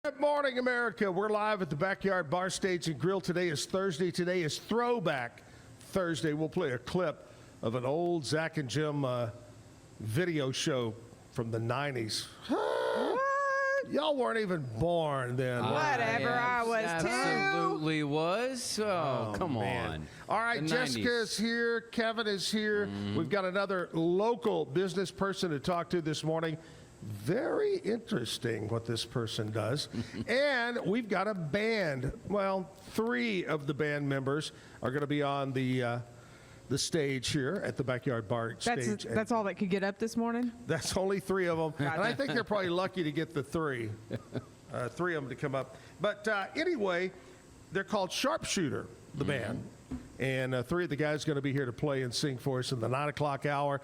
Good morning, America. We're live at the Backyard Bar Stage and Grill. Today is Thursday. Today is Throwback Thursday. We'll play a clip of an old Zach and Jim video show from the 90s. Y'all weren't even born then. Whatever, I was too. Absolutely was. Oh, come on. All right, The Jessica 90s. is here. Kevin is here. We've got another local business person to talk to this morning. Very interesting what this person does. And we've got a band. Well, 3 of the band members are going to be on the stage here at the Backyard Bar Stage. That's all that could get up this morning? That's only 3 of them. And I think they're probably lucky to get the 3. 3 of them to come up. But anyway, they're called Sharpshooter, the band. And 3 of the guys are going to be here to play and sing for us in the 9 o'clock hour.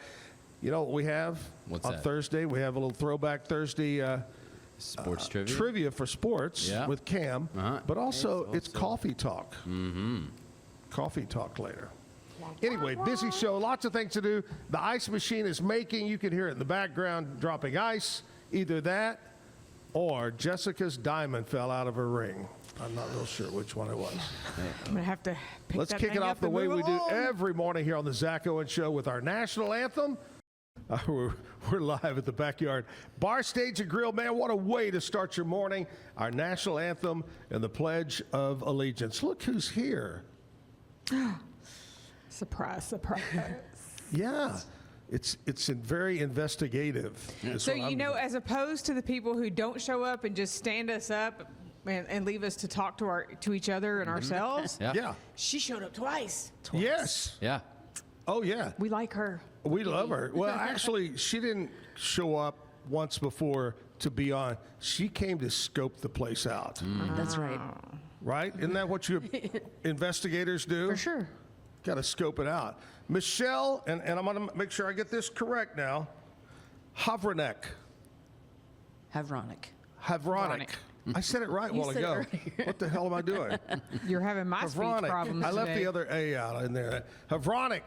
You know what we have? What's on that? Thursday? We have a little Throwback Thursday Sports trivia. trivia for sports Yeah. with Cam. But also, it's coffee talk. Coffee talk later. Anyway, busy show, lots of things to do. The ice machine is making, you can hear it in the background, dropping ice. Either that or Jessica's diamond fell out of her ring. I'm not real sure which one it was. I'm going to have to pick Let's that kick thing it up off the and way move we do along. every morning here on the Zach Owen Show with our national anthem. We're live at the Backyard Bar Stage and Grill. Man, what a way to start your morning. Our national anthem and the Pledge of Allegiance. Look who's here. Surprise, surprise. Yeah, it's very investigative. is So, what I'm doing. as opposed to the people who don't show up and just stand us up and leave us to talk to each other and ourselves, Yeah. she showed up twice. Yes. Yeah. Oh, yeah. We like her. We love her. Well, actually, she didn't show up once before to be on. She came to scope the place out. That's right. Right? Isn't that what you investigators do? For sure. Got to scope it out. Michelle, and I'm going to make sure I get this correct now. Havranek. Havranek. I said it right a You while said it ago. earlier. What the hell am I doing? You're having my speech problems I left today. the other A out in there. Havranek.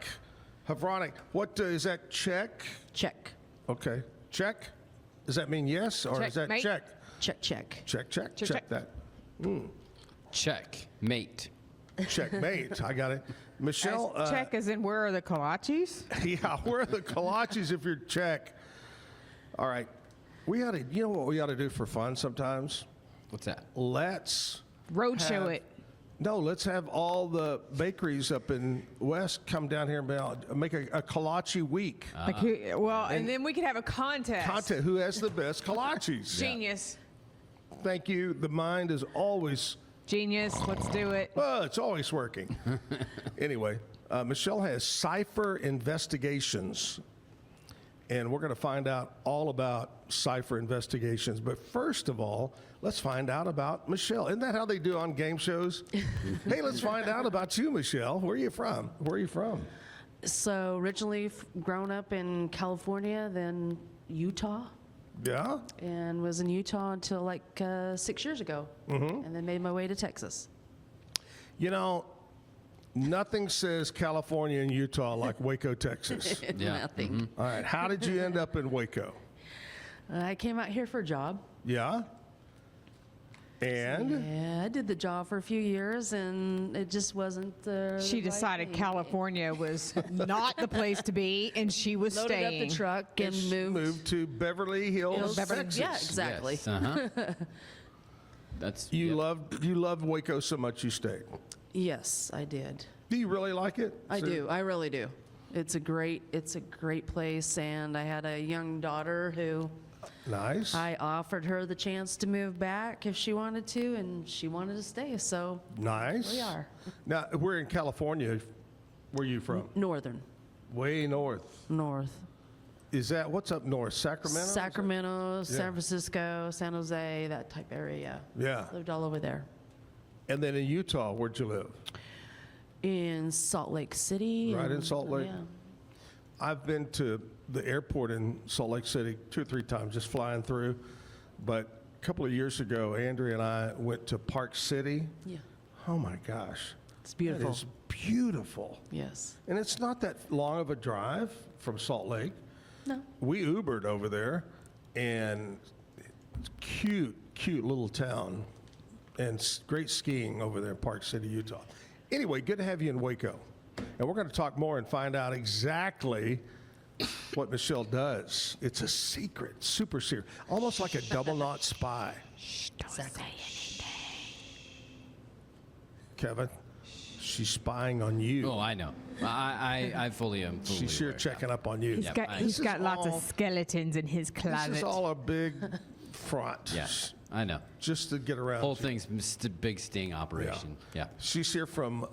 What is that? Check? Check. Okay. Check? Does that mean yes or is that Checkmate. check? Check, check. Check check. that. Check. Mate. Checkmate. I got it. Michelle. Check as in where are the kolaches? Yeah, where are the kolaches if you're check? All right. You know what we ought to do for fun sometimes? What's that? Let's Roadshow it. No, let's have all the bakeries up in West come down here and make a kolache week. And then we could have a contest. Content, who has the best kolaches? Genius. Thank you. The mind is always, Genius. Let's do it. it's always working. Anyway, Michelle has Cipher Investigations. And we're going to find out all about Cipher Investigations. But first of all, let's find out about Michelle. Isn't that how they do on game shows? Hey, let's find out about you, Michelle. Where are you from? So originally grown up in California, then Utah, Yeah? and was in Utah until like 6 years ago, and then made my way to Texas. You know, nothing says California and Utah like Waco, Texas. Yeah. Nothing. All right. How did you end up in Waco? I came out here for a job. Yeah? And? Yeah, I did the job for a few years, and it just wasn't She the right decided thing. California was not the place to be, and she was Loaded staying. up the truck and Moved to Beverly Hills, Texas. Yeah, exactly. Yes. Uh-huh. That's You loved Waco so much you stayed. Yes, I did. Do you really like it? I do. I really do. It's a great place, and I had a young daughter who Nice. I offered her the chance to move back if she wanted to, and she wanted to stay. So Nice. we are Now, we're in California. Where are you from? north. Way north. Is that, what's up north? Sacramento? Sacramento, San Francisco, San Jose, that type area. Yeah. Lived all over there. And then in Utah, where'd you live? In Salt Lake City. Right in and- Salt Lake? Yeah. I've been to the airport in Salt Lake City 2 or 3 times, just flying through. But a couple of years ago, Andrea and I went to Park City. Yeah. Oh my gosh. It's beautiful. That is beautiful. Yes. And it's not that long of a drive from Salt Lake. No. We Ubered over there, and it's cute little town, and great skiing over there in Park City, Utah. Anyway, good to have you in Waco. And we're going to talk more and find out exactly what Michelle does. It's a secret, super secret, almost like a double knot spy. Don't say anything. Kevin, she's spying on you. Oh, I know. I fully am. Fully She's here aware. checking up on you. He's Yep, got, I- he's This is got lots all- of skeletons in his closet. This is all a big front. Yes, I know. Just to get around. Whole you. thing's a big sting operation. Yeah. She's here from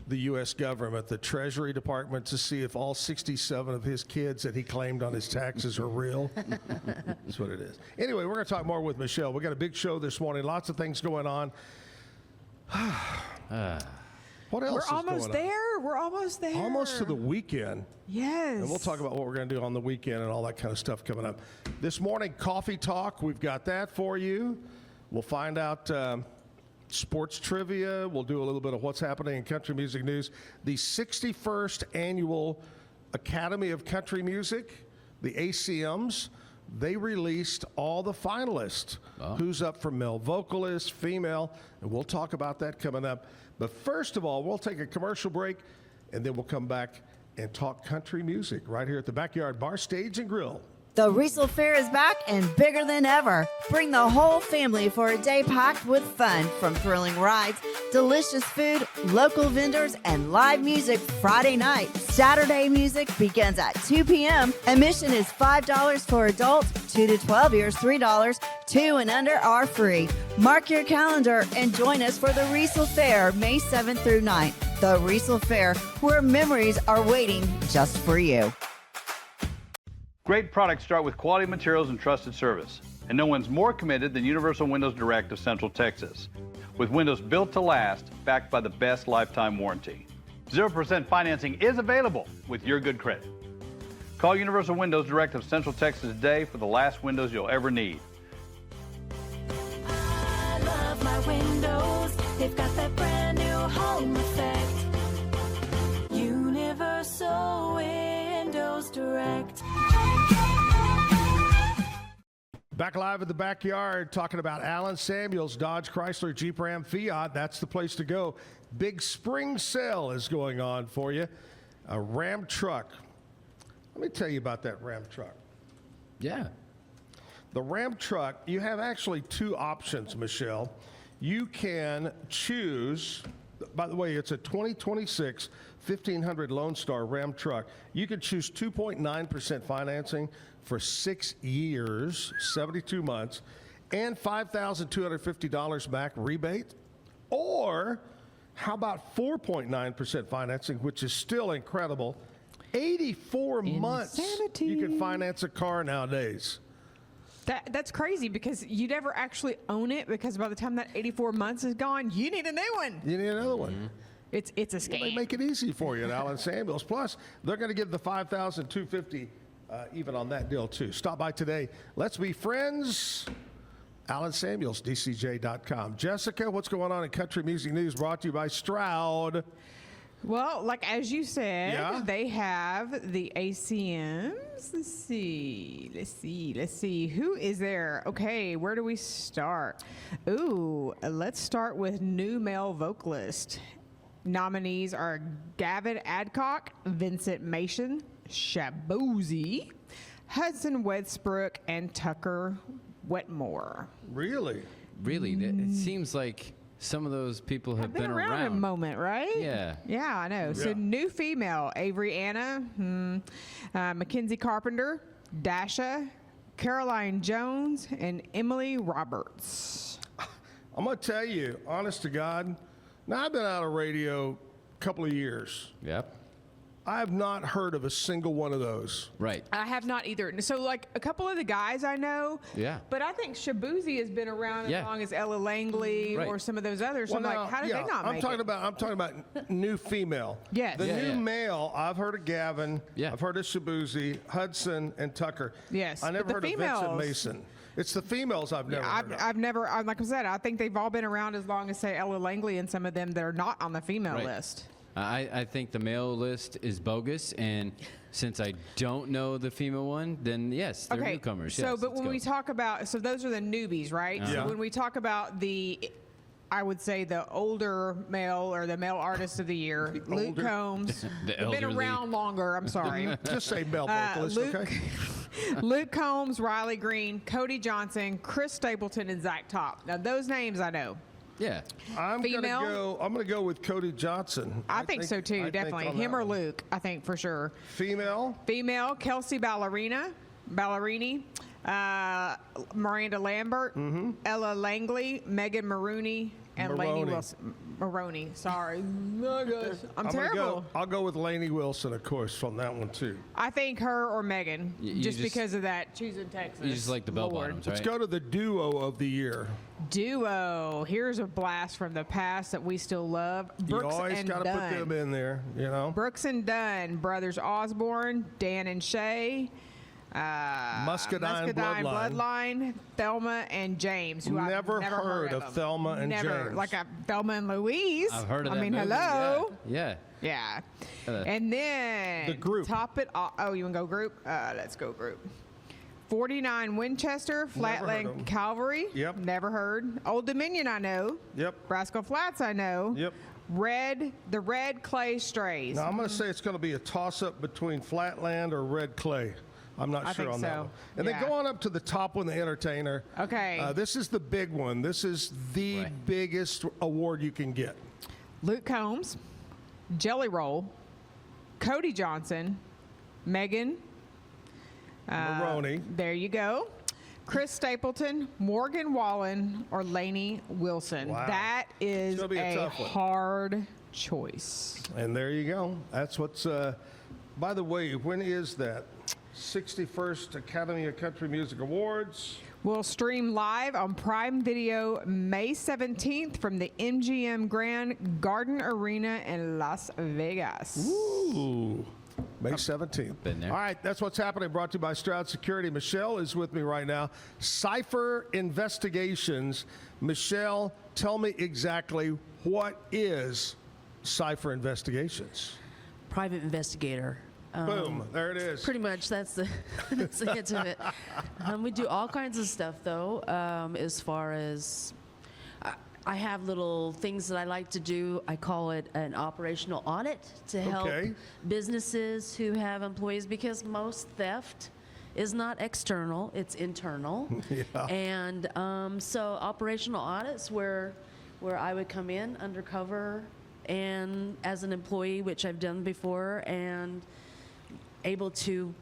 the U.S. government, the Treasury Department, to see if all 67 of his kids that he claimed on his taxes are real. That's what it is. Anyway, we're going to talk more with Michelle. We got a big show this morning. Lots of things going on. What else We're is almost going on? there. We're almost there. Almost to the weekend. Yes. And we'll talk about what we're going to do on the weekend and all that kind of stuff coming up. This morning, Coffee Talk, we've got that for you. We'll find out sports trivia. We'll do a little bit of what's happening in country music news. The 61st Annual Academy of Country Music, the ACMs, they released all the finalists. Who's up for male vocalist, female, and we'll talk about that coming up. But first of all, we'll take a commercial break, and then we'll come back and talk country music right here at the Backyard Bar, Stage, and Grill. The Riesel Fair is back and bigger than ever. Bring the whole family for a day packed with fun, from thrilling rides, delicious food, local vendors, and live music Friday night. Saturday music begins at 2 p.m. Admission is $5 for adults, 2 to 12 years, $3. 2 and under are free. Mark your calendar and join us for the Riesel Fair, May 7th through 9th. The Riesel Fair, where memories are waiting just for you. Great products start with quality materials and trusted service. And no one's more committed than Universal Windows Direct of Central Texas. With windows built to last, backed by the best lifetime warranty. 0% financing is available with your good credit. Call Universal Windows Direct of Central Texas today for the last windows you'll ever need. I love my windows. They've got that brand new home effect. Universal Windows Direct. Back live at the Backyard, talking about Alan Samuels, Dodge, Chrysler, Jeep, Ram, Fiat. That's the place to go. Big spring sale is going on for you. A Ram truck. Let me tell you about that Ram truck. Yeah. The Ram truck, you have actually two options, Michelle. You can choose, by the way, it's a 2026 1500 Lone Star Ram truck. You can choose 2.9% financing for 6 years, 72 months, and $5,250 back rebate. Or how about 4.9% financing, which is still incredible, 84 months Insanity. you can finance a car nowadays. That's crazy, because you never actually own it, because by the time that 84 months is gone, you need a new one. You need another one. It's a scam. They make it easy for you at Alan Samuels. Plus, they're going to give the $5,250 even on that deal, too. Stop by today. Let's be friends. Alan Samuels, DCJ.com. Jessica, what's going on in country music news, brought to you by Stroud? Well, like as you said, Yeah. they have the ACMs. Let's see. Who is there? Okay, where do we start? Ooh, let's start with new male vocalist. Nominees are Gavin Adcock, Vincent Mason, Shabozy, Hudson Westbrook, and Tucker Wetmore. Really? Really? It seems like some of those people have I've been around a moment, right? Yeah. Yeah, I know. So Yeah. new female, Avery Anna, Mackenzie Carpenter, Dasha, Caroline Jones, and Emily Roberts. I'm going to tell you, honest to God, now I've been out of radio a couple of years. Yep. I have not heard of a single one of those. Right. I have not either. So, like, a couple of the guys I know. Yeah. But I think Shabozy has been around Yeah. as long as Ella Langley Right. or some of those others. So I'm now, like, how did yeah, they not I'm make talking it? about I'm talking about new female. Yes. The Yeah, new yeah. male, I've heard of Gavin. Yeah. I've heard of Shabozy, Hudson, and Tucker. Yes, I never but heard the of Vincent females- Mason. It's the females I've never heard of. I've never, like I said, I think they've all been around as long as, say, Ella Langley and some of them that are not on the female Right. list. I think the male list is bogus, and since I don't know the female one, then yes, they're newcomers. So, yes, but let's when go. we talk about, so those are the newbies, right? Yeah. So when we talk about the, I would say the older male or the male artist of the year, Luke older. Combs. The They've been elderly. around longer. I'm sorry. Just say male vocalist, Luke, okay? Luke Combs, Riley Green, Cody Johnson, Chris Stapleton, and Zach Top. Now those names I know. Yeah. I'm Female? gonna go with Cody Johnson. I think so I too, think definitely. on Him that or one. Luke, I think for sure. Female. Female, Kelsey Ballerini, Miranda Lambert, Ella Langley, Megan Maroney, and Lainey Maroney. Wilson. Maroney, sorry. Oh, gosh. I'm gonna terrible. I'll go with Lainey Wilson, of course, from that one too. I think her or Megan, You just just- because of that choosing Texas. You just like the bell Lord. bottoms, Let's right? go to the duo of the year. Duo. Here's a blast from the past that we still love. Brooks You always and got to Dunn. put them in there, you know. Brooks and Dunn, brothers Osborne, Dan and Shay, Muscadine Bloodline, Thelma and James, who Never I've never heard of them. Thelma and never, James. like Thelma and Louise. I've heard of I that mean, movie, hello. Yeah. Yeah. Uh, And then The group. top it off. Oh, you want to go group? Let's go group. 49 Winchester, heard Flatland 'em. Cavalry. Yep. Never heard. Old Dominion, I know. Yep. Rascal Flats, I know. Yep. The Red Clay Strays. Now I'm going to say it's going to be a toss-up between Flatland or Red Clay. I'm not I sure think on that so. one. And Yeah. then go on up to the top one, the Entertainer. Okay. This is the big one. This is the Right. biggest award you can get. Luke Combs, Jelly Roll, Cody Johnson, Megan. Maroney. There you go. Chris Stapleton, Morgan Wallen, or Lainey Wilson. Wow. That is It's gonna be a tough one. hard choice. And there you go. That's what's. By the way, when is that? 61st Academy of Country Music Awards. We'll stream live on Prime Video May 17th from the MGM Grand Garden Arena in Las Vegas. Ooh. May 17th. Been there. All right, that's what's happening. Brought to you by Stroud Security. Michelle is with me right now. Cypher Investigations. Michelle, tell me exactly what is Cypher Investigations? Private investigator. Boom, there it is. Pretty much, that's the that's the hint of it. We do all kinds of stuff, though, as far as I have little things that I like to do. I call it an operational audit to help Okay. businesses who have employees, because most theft is not external, it's internal. Yeah. And so operational audits where I would come in undercover and as an employee, which I've done before, and able to,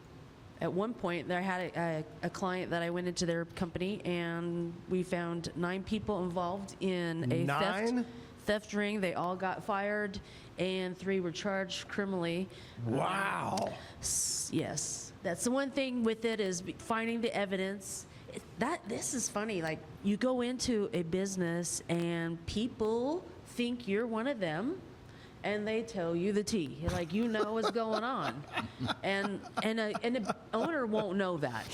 at one point, there I had a client that I went into their company, and we found 9 people involved in a 9? theft ring. They all got fired, and 3 were charged criminally. Wow. Yes, that's the one thing with it, is finding the evidence. This is funny. Like, you go into a business and people think you're one of them, and they tell you the tea. Like, you know what's going on, and the owner won't know that.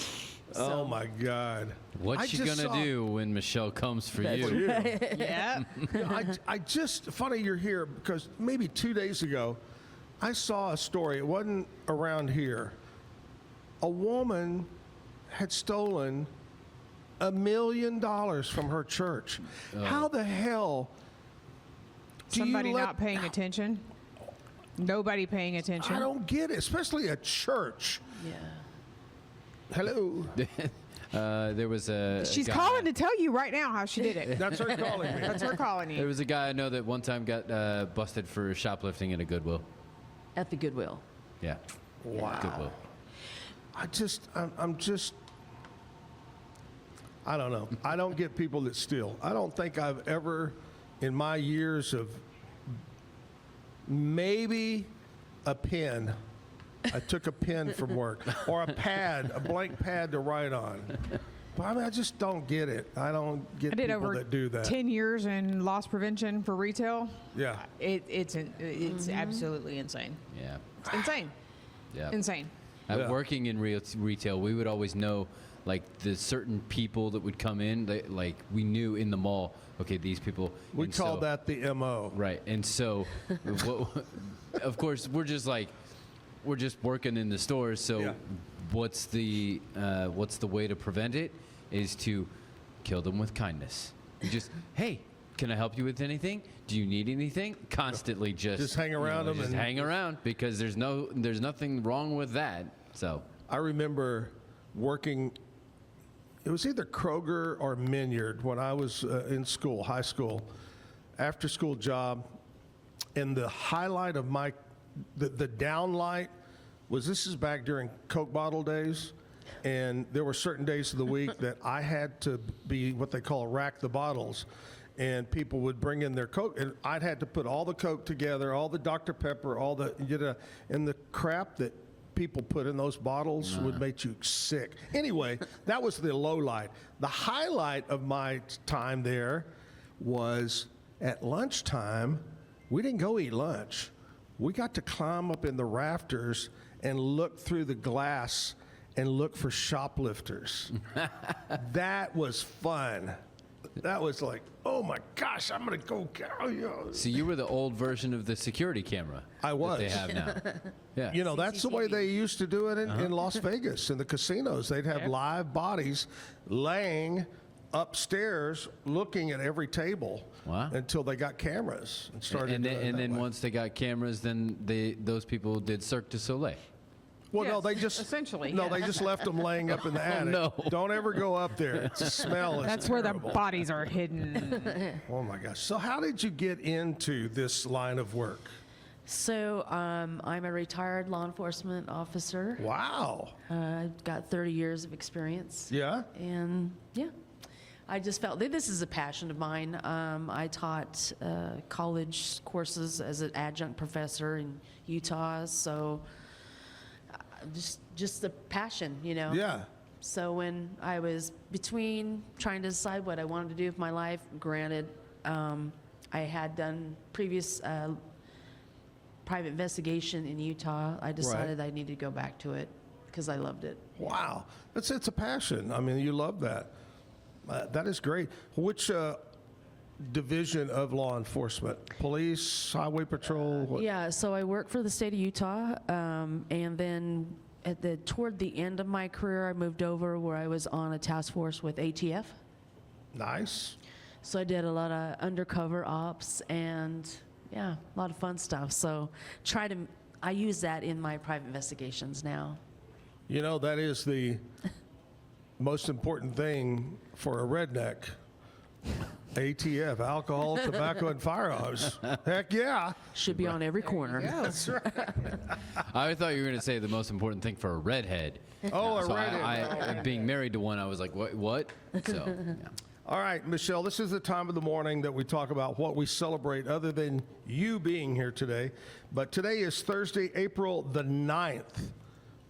Oh my God. What's I she just gonna saw- do when Michelle comes for That's you? Yep. I just, funny you're here, because maybe 2 days ago, I saw a story. It wasn't around here. A woman had stolen $1 million from her church. How the hell do Somebody you let, not paying attention. Nobody paying attention. I don't get it, especially a church. Yeah. Hello. There was a She's guy, calling to tell you right now how she did it. That's her calling me. That's her calling There you. was a guy I know that one time got busted for shoplifting in a Goodwill. At the Goodwill. Yeah. Wow. Goodwill. I'm just, I don't know. I don't get people that steal. I don't think I've ever, in my years of maybe a pen, I took a pen from work, or a pad, a blank pad to write on. But I mean, I just don't get it. I don't get I did people over that do that. 10 years in loss prevention for retail. Yeah. It's absolutely insane. Yeah. It's insane. Yeah. Insane. Yeah. Working in retail, we would always know like the certain people that would come in, like we knew in the mall, okay, these people. We and call so- that the MO. Right. And so, of course, we're just working in the stores. So, Yeah. what's the way to prevent it? Is to kill them with kindness. You just, hey, can I help you with anything? Do you need anything? Constantly just hang around them just and- hang around, because there's nothing wrong with that. So, I remember working, it was either Kroger or Minyard when I was in school, high school, after school job. And the highlight of the downlight was, this is back during Coke bottle days. And there were certain days of the week that I had to be what they call rack the bottles. And people would bring in their Coke, and I'd had to put all the Coke together, all the Dr. Pepper, all the, and the crap that people put in those bottles would make you sick. Anyway, that was the low light. The highlight of my time there was at lunchtime, we didn't go eat lunch. We got to climb up in the rafters and look through the glass and look for shoplifters. That was fun. That was like, oh my gosh, I'm gonna go. so you were the old version of the security camera. I was. That they have now. Yeah. You know, that's the way they used to do it in Las Vegas, in the casinos. They'd have live bodies laying upstairs looking at every table. Wow. Until they got cameras and started And doing it then, that way. once they got cameras, then those people did Cirque du Soleil. Well, no, Yes, they just essentially, no, yeah. they just left them laying up in the attic. no. Don't ever go up there. It's the smell is That's where the terrible. bodies are hidden. Oh my gosh. So how did you get into this line of work? So I'm a retired law enforcement officer. Wow. I've got 30 years of experience. Yeah. And yeah, I just felt that this is a passion of mine. I taught college courses as an adjunct professor in Utah, so just a passion, you know. Yeah. So when I was between trying to decide what I wanted to do with my life, granted, I had done previous private investigation in Utah. I decided I needed to go back to it because I loved it. Wow. It's a passion. I mean, you love that. That is great. Which division of law enforcement? Police, highway patrol? What? Yeah, so I worked for the state of Utah, and then toward the end of my career, I moved over where I was on a task force with ATF. Nice. So I did a lot of undercover ops and, yeah, a lot of fun stuff. So I use that in my private investigations now. You know, that is the most important thing for a redneck. ATF, alcohol, tobacco, and firearms. Heck yeah. Should be on every corner. That's right. I thought you were going to say the most important thing for a redhead. Oh, a So redhead. being married to one, I was like, what? So, yeah. All right, Michelle, this is the time of the morning that we talk about what we celebrate other than you being here today. But today is Thursday, April the 9th.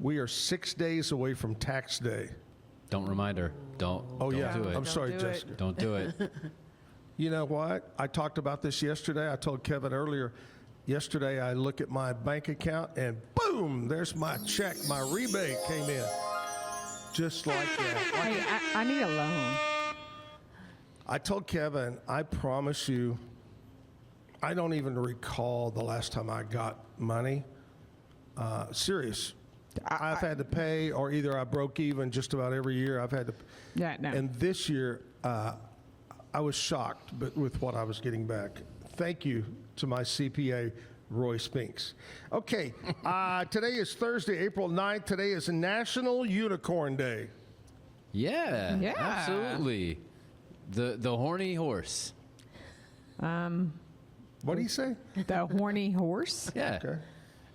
We are 6 days away from tax day. Don't remind her. Don't. Oh, don't yeah. do it. I'm sorry, do it. Jessica. Don't do it. You know what? I talked about this yesterday. I told Kevin earlier. Yesterday, I look at my bank account and boom, there's my check. My rebate came in. Just like that. Hey, I need a loan. I told Kevin, I promise you, I don't even recall the last time I got money. Serious. I've had to pay, or either I broke even just about every year. I've had to. Yeah, no. And this year, I was shocked with what I was getting back. Thank you to my CPA, Roy Spinks. Okay, today is Thursday, April 9th. Today is National Unicorn Day. Yeah. Yeah. Absolutely. The horny horse. What do you say? The horny horse. Yeah.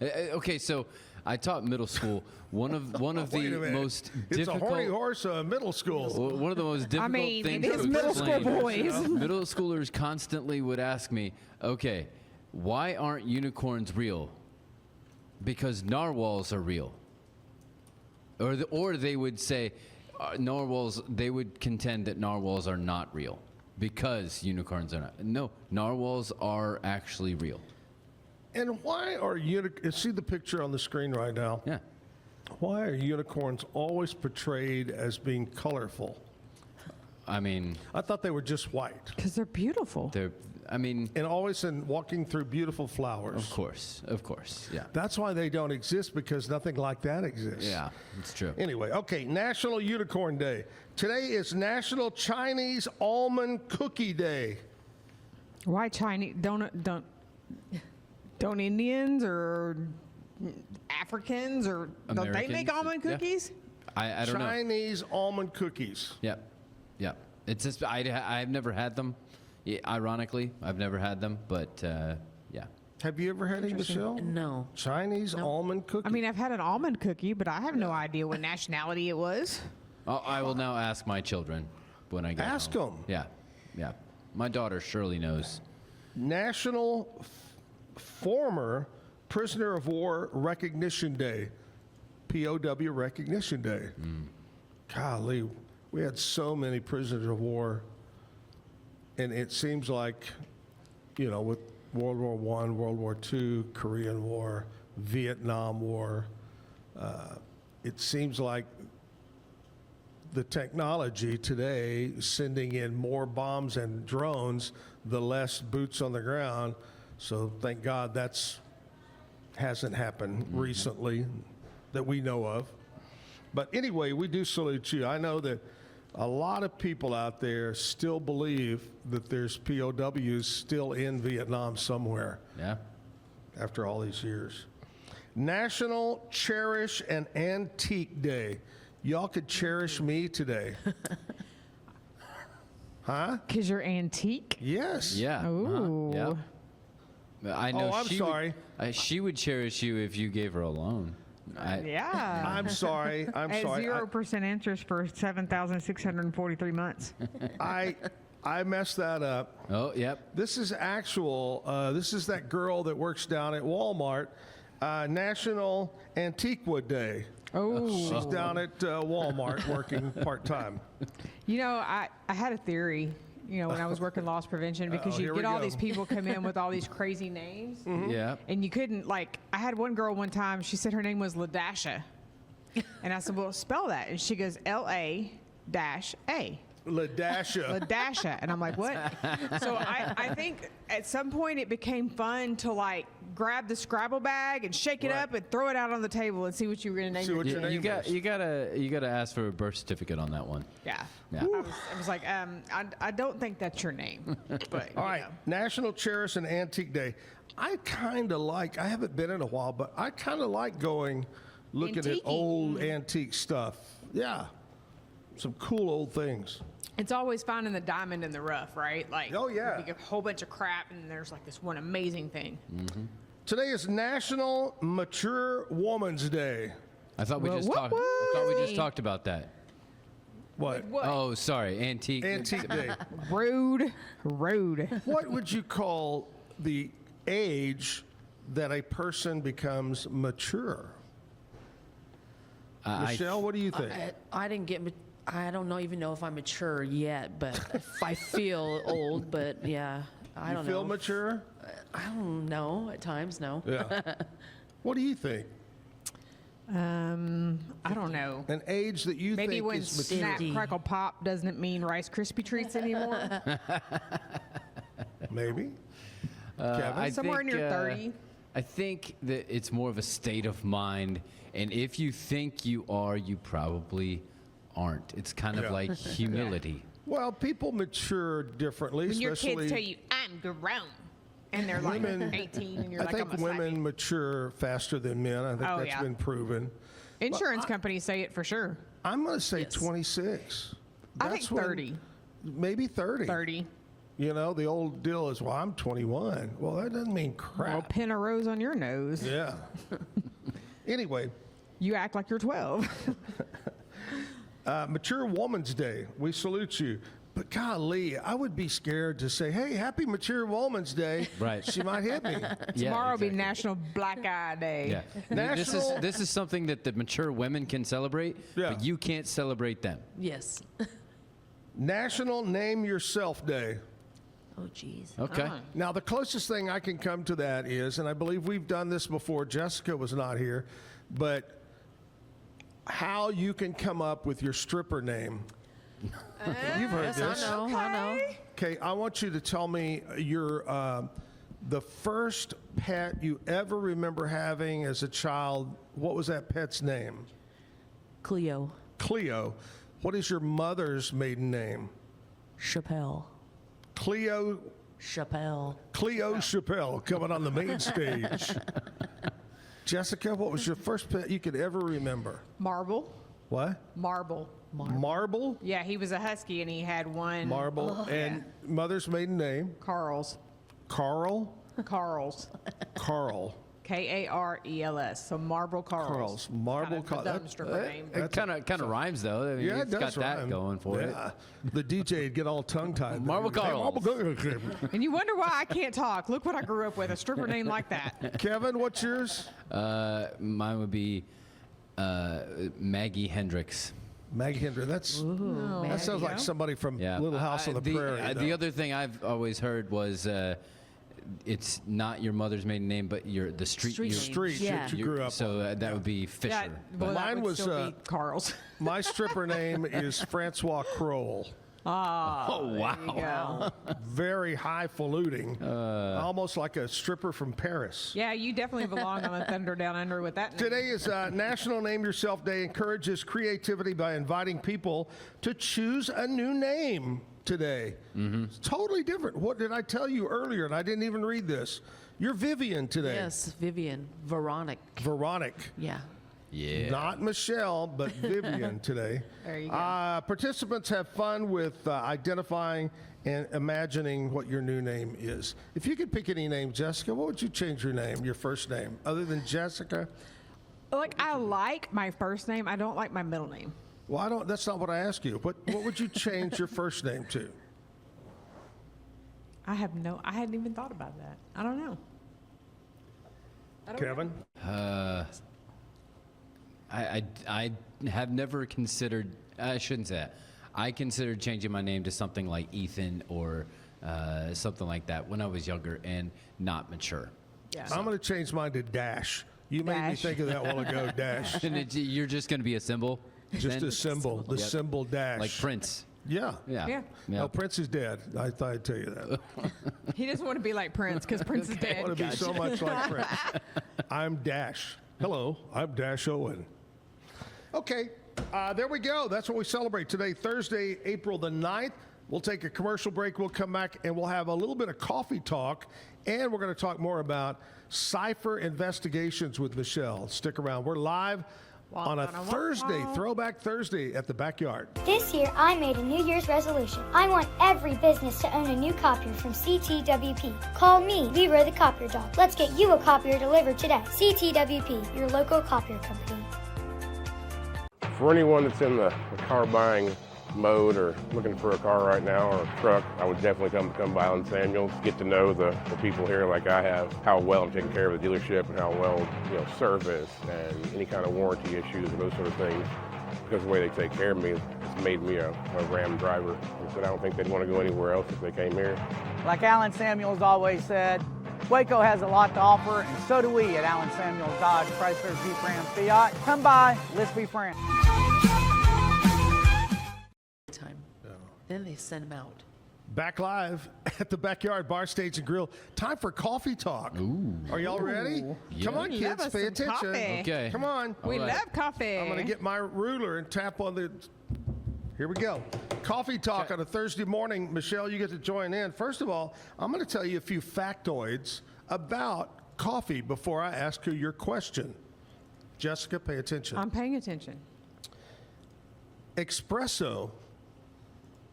Okay, so I taught middle school. One of the Wait a minute. most It's difficult. a horny horse, middle school. One of the most difficult mean, things it is to middle school explain. boys. Middle schoolers constantly would ask me, "Okay, why aren't unicorns real?" Because narwhals are real. Or they would say, narwhals. They would contend that narwhals are not real because unicorns are not. No, narwhals are actually real. And why are unicorns? See the picture on the screen right now? Yeah. Why are unicorns always portrayed as being colorful? I mean, I thought they were just white. Because they're beautiful. And always walking through beautiful flowers. of course, yeah. That's why they don't exist, because nothing like that exists. Yeah, it's true. Anyway, okay, National Unicorn Day. Today is National Chinese Almond Cookie Day. Why Chinese? Don't Indians or Africans or don't they make Americans, almond yeah. cookies? I don't know. Chinese almond cookies. Yep. Yep. It's just I've never had them. Yeah, ironically, I've never had them, but yeah. Have you ever had any, Michelle? No. Chinese almond cookie? I mean, I've had an almond cookie, but I have no idea what nationality it was. I will now ask my children when I get Ask home. them. Yeah. Yeah. My daughter Shirley knows. National Former Prisoner of War Recognition Day. POW Recognition Day. Golly, we had so many prisoners of war. And it seems like, with World War I, World War II, Korean War, Vietnam War, it seems like the technology today, sending in more bombs and drones, the less boots on the ground. So thank God hasn't happened recently that we know of. But anyway, we do salute you. I know that a lot of people out there still believe that there's POWs still in Vietnam somewhere Yeah. after all these years. National Cherish an Antique Day. Y'all could cherish me today. Huh? Because you're antique? Yes. Yeah. Ooh. Yeah. I know. Oh, I'm sorry. She would cherish you if you gave her a loan. Yeah. I'm sorry. I'm At sorry. 0% interest for 7,643 months. I messed that up. Oh, yep. This is actual. This is that girl that works down at Walmart. National Antiqua Day. Oh. She's down at Walmart working part-time. I had a theory, when I was working loss prevention, because here you we get all go. these people come in with all these crazy names. Yeah. And you couldn't, I had one girl one time, she said her name was LaDasha. And I said, well, spell that. And she goes, LA-A. LaDasha. LaDasha. And I'm like, what? So I think at some point it became fun to grab the Scrabble bag and shake it Right. up and throw it out on the table and see what you were going to name See your what your You name is. you gotta ask for a birth certificate on that one. Yeah. Yeah. I was like, I don't think that's your name. But All right, National Cherish an Antique Day. I haven't been in a while, but I kind of like looking at Antiquing. old antique stuff. Yeah, some cool old things. It's always finding the diamond in the rough, right? Oh, yeah. You get a whole bunch of crap, and there's this one amazing thing. Today is National Mature Woman's Day. I thought we Well, just what talked. I thought we just was- talked about that. What? What? Oh, sorry, antique. Antique Day. Rude. What would you call the age that a person becomes mature? Michelle, what do you think? I didn't get. I don't even know if I'm mature yet, but I feel old. But yeah, I don't you feel know. mature? I don't know. At times, no. Yeah. What do you think? I don't know. An age that you Maybe think when is mature? Snap, Crackle, Pop doesn't mean Rice Krispie treats anymore. Maybe. I Somewhere think, near 30. I think that it's more of a state of mind, and if you think you are, you probably aren't. It's kind Yeah. of like humility. Well, people mature differently, When your especially. kids tell you, I'm grown, and they're like Women- 18, and you're I like, think I'm gonna slap women you. mature faster than men. I think Oh, that's yeah. been proven. Insurance companies say it for sure. I'm going to say Yes. 26. I think when- 30. Maybe 30. 30. The old deal is, well, I'm 21. Well, that doesn't mean Well, crap. pin a rose on your nose. Yeah. Anyway, You act like you're 12. Mature Woman's Day. We salute you. But golly, I would be scared to say, hey, happy Mature Woman's Day. Right. She might hit me. Tomorrow will be exactly. National Black Eye Day. Yeah. National- This is something that the mature women can celebrate, Yeah. but you can't celebrate them. Yes. National Name Yourself Day. Oh, geez. Okay. Now, the closest thing I can come to that is, and I believe we've done this before, Jessica was not here, but how you can come up with your stripper name. You've heard Yes, this. I know. Okay, I want you to tell me the first pet you ever remember having as a child. What was that pet's name? Cleo. Cleo. What is your mother's maiden name? Chappelle. Cleo Chappelle coming on the main stage. Jessica, what was your first pet you could ever remember? Marble. What? Marble. Marble? Yeah, he was a husky and he had one. Marble. And mother's maiden name? Carl's. Carl? Carl's. Carl. Karels. So Marble Carl's. Carl's. Marble Kind of a Carl. dumb stripper name. It kind of rhymes though. I mean, Yeah, it it's does got that rhyme. going for it. Yeah. The DJ would get all tongue-tied. Marble Hey, Carl. And you wonder why I can't talk. Look what I grew up with, a stripper name like that. Kevin, what's yours? Mine would be Maggie Hendricks. Maggie Hinder. That sounds like somebody from Yeah. Little House on the Prairie. The other thing I've always heard was it's not your mother's maiden name, but the street. Street you- name. street Yeah. that you grew up So that would be Fisher. Yeah, but- well, that Mine would was, still be Carl's. My stripper name is Francois Kroll. oh wow! Very highfalutin, almost like a stripper from Paris. Yeah, you definitely belong on the Thunder Down Under with that name. Today is National Name Yourself Day. Encourages creativity by inviting people to choose a new name today. It's totally different. What did I tell you earlier? And I didn't even read this. You're Vivian today. Yes, Vivian. Veronic. Veronic. Yeah. Yeah. Not Michelle, but Vivian today. There you go. Participants have fun with identifying and imagining what your new name is. If you could pick any name, Jessica, what would you change your name, your first name, other than Jessica? Like, I like my first name. I don't like my middle name. Well, that's not what I asked you. What would you change your first name to? I hadn't even thought about that. I don't know. Kevin? I have never considered. I shouldn't say that. I considered changing my name to something like Ethan or something like that when I was younger and not mature. Yeah. I'm going to change mine to Dash. You made me Dash. think of that a while ago, Dash. And you're just going to be a symbol. Just then? a symbol, the Yep. symbol Dash. Like Prince. Yeah. Yeah. Yeah. No, Prince is dead. I thought I'd tell you that. He doesn't want to be like Prince because Prince is I dead. want to be so much like Prince. I'm Dash. Hello, I'm Dash Owen. Okay, there we go. That's what we celebrate today, Thursday, April the 9th. We'll take a commercial break. We'll come back and we'll have a little bit of coffee talk. And we're going to talk more about Cypher investigations with Michelle. Stick around. We're live on a Thursday, Throwback Thursday at the Backyard. This year, I made a New Year's resolution. I want every business to own a new copier from CTWP. Call me, Leroy the Copier Dog. Let's get you a copier delivered today. CTWP, your local copier company. For anyone that's in the car buying mode or looking for a car right now or a truck, I would definitely come by Allen Samuels, get to know the people here like I have, how well I'm taking care of the dealership and how well, service and any kind of warranty issues and those sort of things. Because of the way they take care of me, it's made me a Ram driver. And so I don't think they'd want to go anywhere else if they came here. Like Alan Samuels always said, Waco has a lot to offer, and so do we at Alan Samuels Dodge, Chrysler, Jeep, Ram, Fiat. Come by, let's be friends. Time. Then they send them out. Back live at the Backyard Bar, Stage, and Grill. Time for coffee talk. Are y'all ready? Come on, We kids, love us pay some attention. coffee. Okay. Come on. We All right. love coffee. I'm going to get my ruler and tap on the. Here we go. Coffee talk on a Thursday morning. Michelle, you get to join in. First of all, I'm going to tell you a few factoids about coffee before I ask you your question. Jessica, pay attention. I'm paying attention. Espresso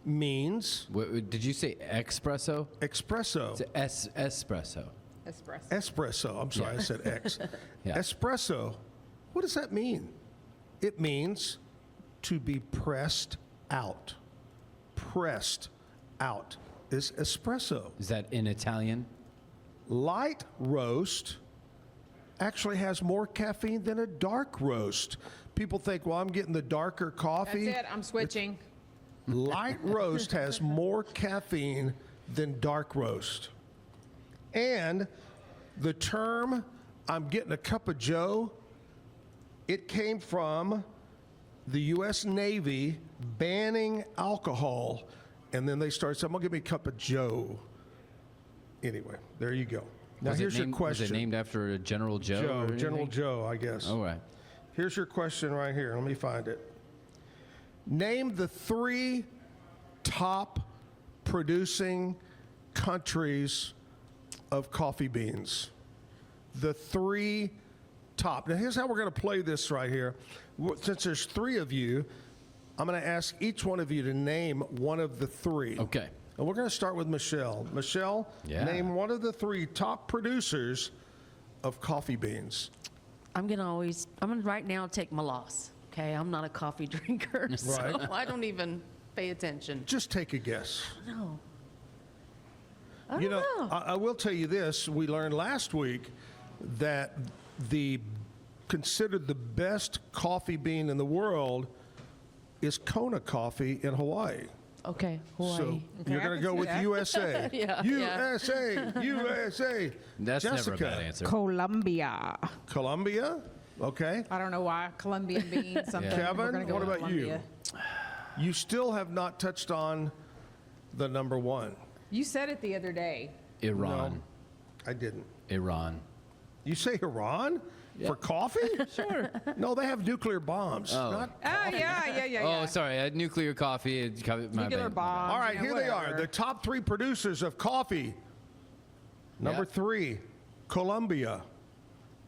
means Did you say espresso? espresso. It's espresso. Espresso. Espresso. I'm sorry, I said X. Yeah. Espresso. What does that mean? It means to be pressed out. Pressed out is espresso. Is that in Italian? Light roast actually has more caffeine than a dark roast. People think, well, I'm getting the darker coffee. That's it. I'm switching. Light roast has more caffeine than dark roast. And the term, I'm getting a cup of Joe, it came from the U.S. Navy banning alcohol, and then they start saying, "I'm gonna give me a cup of Joe." Anyway, there you go. Now Was here's it your named, question. Was it named after General Joe? Joe, or General anything? Joe, I guess. All right. Here's your question right here. Let me find it. Name the 3 top producing countries of coffee beans. The 3 top. Now, here's how we're going to play this right here. Since there's 3 of you, I'm going to ask each one of you to name one of the 3. Okay. And we're going to start with Michelle. Michelle, Yeah. name one of the 3 top producers of coffee beans. I'm gonna right now take my loss. Okay, I'm not a coffee drinker, so Right. I don't even pay attention. Just take a guess. No. I don't know. I will tell you this. We learned last week that considered the best coffee bean in the world is Kona coffee in Hawaii. Okay, Hawaii. So you're I going to can go see with that. USA. Yeah, USA, USA. That's Jessica, never a bad answer. Colombia. Colombia. Okay. I don't know why. Colombian beans, something. Kevin, We're gonna go what with about you? Colombia. You still have not touched on the number 1. You said it the other day. Iran. I didn't. Iran. You say Iran for coffee? Sure. No, they have nuclear bombs. Oh. Not Oh, yeah. Oh, sorry. Nuclear coffee. My Nuclear bad. bomb. All right, you know, here they are. whatever. The top 3 producers of coffee. Number Yeah. 3, Colombia.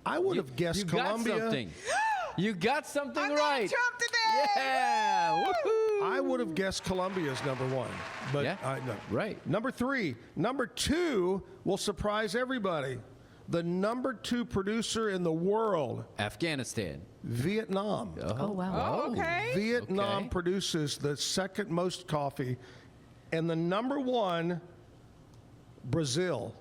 I would have guessed You Colombia. got something. You got something I'm right. Donald Trump today. Yeah. Woohoo. I would have guessed Colombia as number 1. But Yeah, no. right. Number 3. Number 2 will surprise everybody. The number 2 producer in the world, Afghanistan. Vietnam. Oh wow. Oh, okay. Vietnam Okay. produces the second most coffee. And the number 1, Brazil.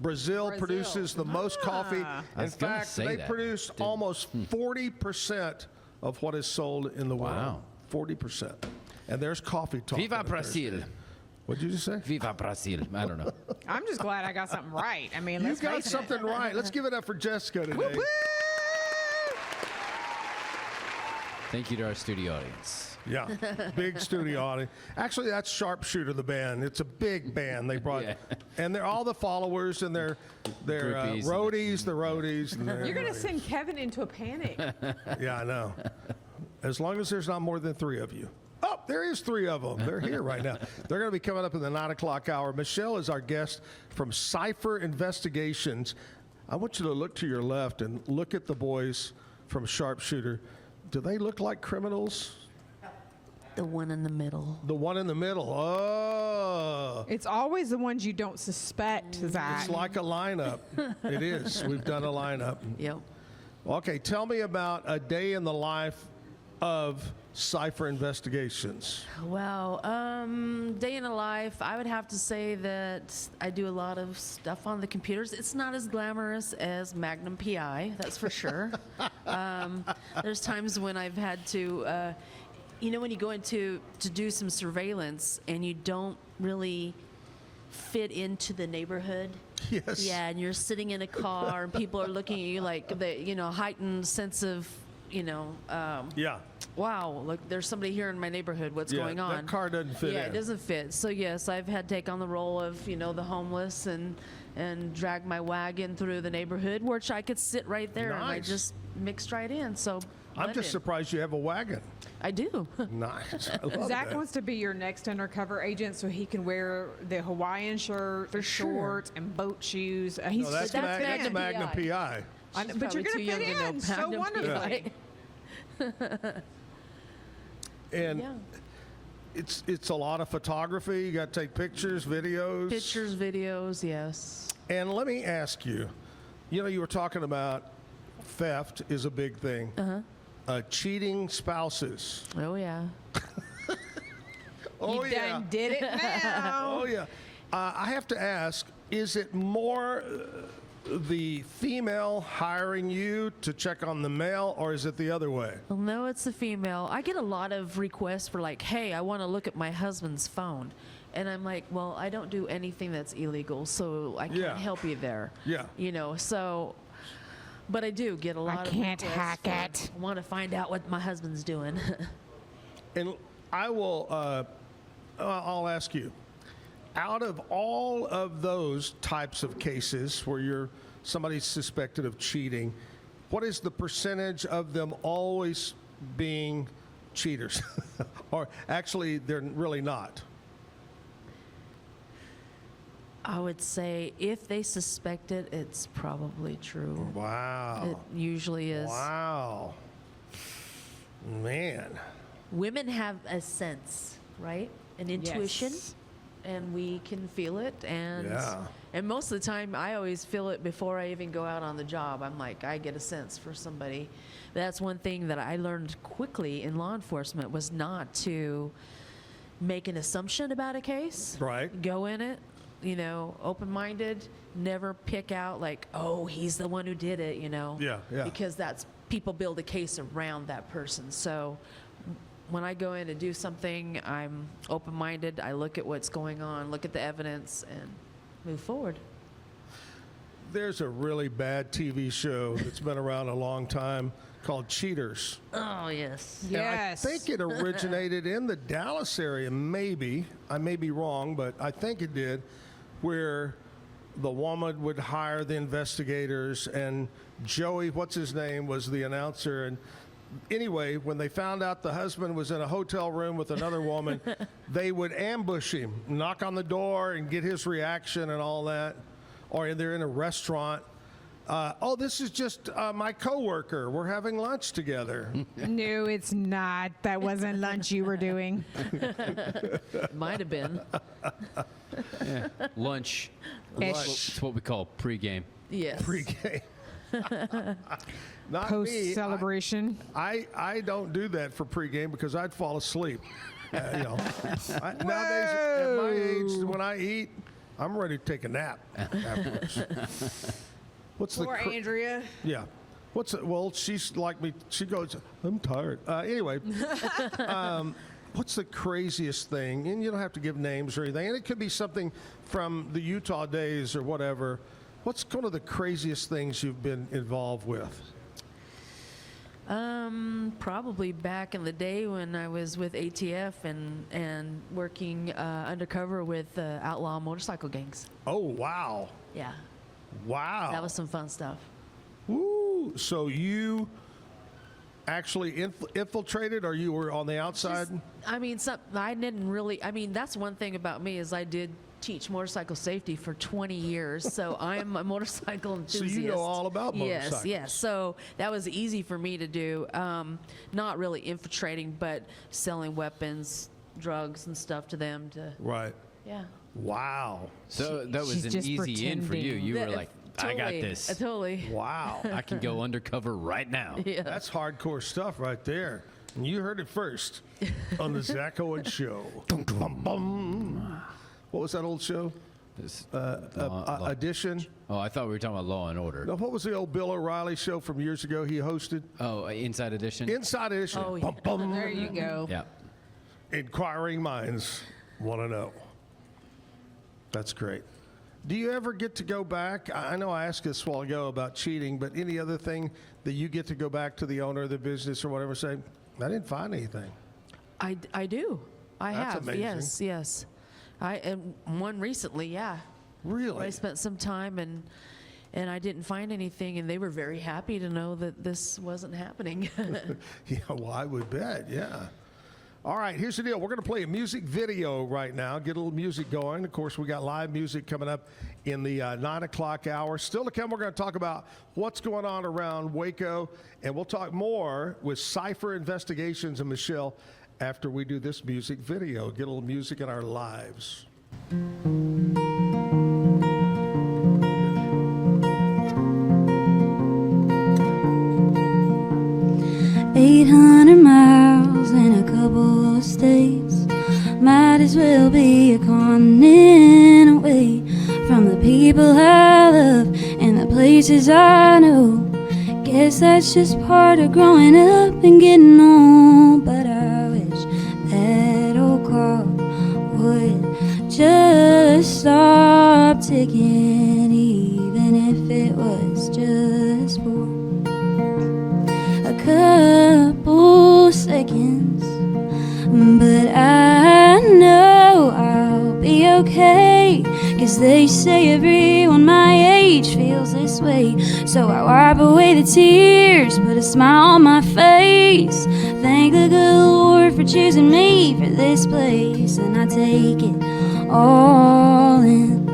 Brazil produces the most coffee. Ah. I In was gonna fact, say they that. produce almost 40% of what is sold in the world. Wow. 40%. And there's coffee talk. Viva on it Thursday. Brazil. What'd you just say? Viva Brazil. I don't know. I'm just glad I got something right. I mean, You let's got face it. something right. Let's give it up for Jessica today. Thank you to our studio audience. Yeah, big studio audience. Actually, that's Sharpshooter, the band. It's a big band they brought, Yeah. and they're all the followers and they're Groupies. roadies, the roadies. And You're going to send Kevin into a panic. Yeah, I know. As long as there's not more than 3 of you. Oh, there is 3 of them. They're here right now. They're going to be coming up in the 9 o'clock hour. Michelle is our guest from Cipher Investigations. I want you to look to your left and look at the boys from Sharpshooter. Do they look like criminals? The one in the middle. The one in the middle. Oh. It's always the ones you don't suspect, Zach. It's like a lineup. It is. We've done a lineup. Yep. Okay, tell me about a day in the life of Cipher Investigations. Wow. Day in a life, I would have to say that I do a lot of stuff on the computers. It's not as glamorous as Magnum PI, that's for sure. There's times when I've had to, when you go into to do some surveillance and you don't really fit into the neighborhood. Yes. Yeah, and you're sitting in a car and people are looking at you like the heightened sense of Yeah. wow, look, there's somebody here in my neighborhood. What's Yeah, going on? that car doesn't fit Yeah, in. it doesn't fit. So yes, I've had to take on the role of the homeless and drag my wagon through the neighborhood, which I could sit right there and I Nice. just mixed right in. So I'm blend just in. surprised you have a wagon. I do. Nice. I love Zach that. wants to be your next undercover agent so he can wear the Hawaiian shirt, the sure. shorts, and boat shoes. He's No, that's, just gonna fit that's in. Magnum PI. I know, She's but you're probably going too to young fit to know in so Magnum wonderfully. PI. And Yeah. it's a lot of photography. You got to take pictures, videos. Pictures, videos, yes. And let me ask you, you were talking about theft is a big thing. Cheating spouses. Oh yeah. Oh, you yeah. done did it now. Oh, yeah. I have to ask, is it more the female hiring you to check on the male, or is it the other way? Well, no, it's a female. I get a lot of requests for like, hey, I want to look at my husband's phone. And I'm like, well, I don't do anything that's illegal, so I can't Yeah. help you there. Yeah. So But I do get a lot of can't requests hack for, it. I want to find out what my husband's doing. And I will, I'll ask you, out of all of those types of cases where somebody's suspected of cheating, what is the percentage of them always being cheaters? Or actually, they're really not? I would say if they suspect it, it's probably true. Wow. It usually is. Wow. Man. Women have a sense, right? An intuition. Yes. And we can feel it, and Yeah. and most of the time I always feel it before I even go out on the job. I'm like, I get a sense for somebody. That's one thing that I learned quickly in law enforcement, was not to make an assumption about a case. Right. Go in it, open-minded, never pick out like, oh, he's the one who did it, Yeah, yeah. because that's, people build a case around that person. So when I go in to do something, I'm open-minded. I look at what's going on, look at the evidence, and move forward. There's a really bad TV show that's been around a long time called Cheaters. Oh, yes. And Yes. I think it originated in the Dallas area, maybe. I may be wrong, but I think it did, where the woman would hire the investigators, and Joey, what's his name, was the announcer. And anyway, when they found out the husband was in a hotel room with another woman, they would ambush him, knock on the door, and get his reaction and all that. Or they're in a restaurant. Oh, this is just my coworker. We're having lunch together. No, it's not. That wasn't lunch you were doing. Might have been. Yeah. Lunch. Ish. It's what we call pregame. Yes. Pre-game. Not Post me. celebration. I don't do that for pregame because I'd fall asleep. Nowadays, at my age, when I eat, I'm ready to take a nap afterwards. What's Poor Andrea. Yeah. Well, she's like me. She goes, I'm tired. Anyway, what's the craziest thing? And you don't have to give names or anything. And it could be something from the Utah days or whatever. What's one of the craziest things you've been involved with? Probably back in the day when I was with ATF and working undercover with outlaw motorcycle gangs. Oh, wow. Yeah, Wow. that was some fun stuff. Woo. So you actually infiltrated, or you were on the outside? I didn't really. That's one thing about me is I did teach motorcycle safety for 20 years, so I'm a motorcycle So enthusiast. you know all about motorcycles. Yes. So that was easy for me to do. Not really infiltrating, but selling weapons, drugs, and stuff to them. Right. Yeah. Wow. So that was She's an just easy in for you. pretending. You were That- like, I got totally, this. Totally. Wow. I can go undercover right now. Yeah. That's hardcore stuff right there. And you heard it first on the Zach Owens Show. Bum, bum. What was that old show? This- Edition? Oh, I thought we were talking about Law and Order. No, what was the old Bill O'Reilly show from years ago he hosted? Oh, Inside Edition. Inside Edition. Oh, Bum, yeah. bum. There you go. Yeah. Inquiring minds want to know. That's great. Do you ever get to go back? I know I asked this a while ago about cheating, but any other thing that you get to go back to the owner of the business or whatever, say, I didn't find anything. I do. I That's have. amazing. Yes. And one recently, yeah. Really? I spent some time and I didn't find anything, and they were very happy to know that this wasn't happening. Yeah, well, I would bet, yeah. All right, here's the deal. We're going to play a music video right now, get a little music going. Of course, we got live music coming up in the 9 o'clock hour. Still to come, we're going to talk about what's going on around Waco, and we'll talk more with Cypher Investigations and Michelle after we do this music video. Get a little music in our lives. 800 miles in a couple of states. Might as well be a continent away from the people I love and the places I know. Guess that's just part of growing up and getting old. But I wish that old clock would just stop ticking, even if it was just for 'cause they say everyone my age feels this way. So I wipe away the tears, put a smile on my face, thank the good Lord for choosing me for this place. And I take it all in,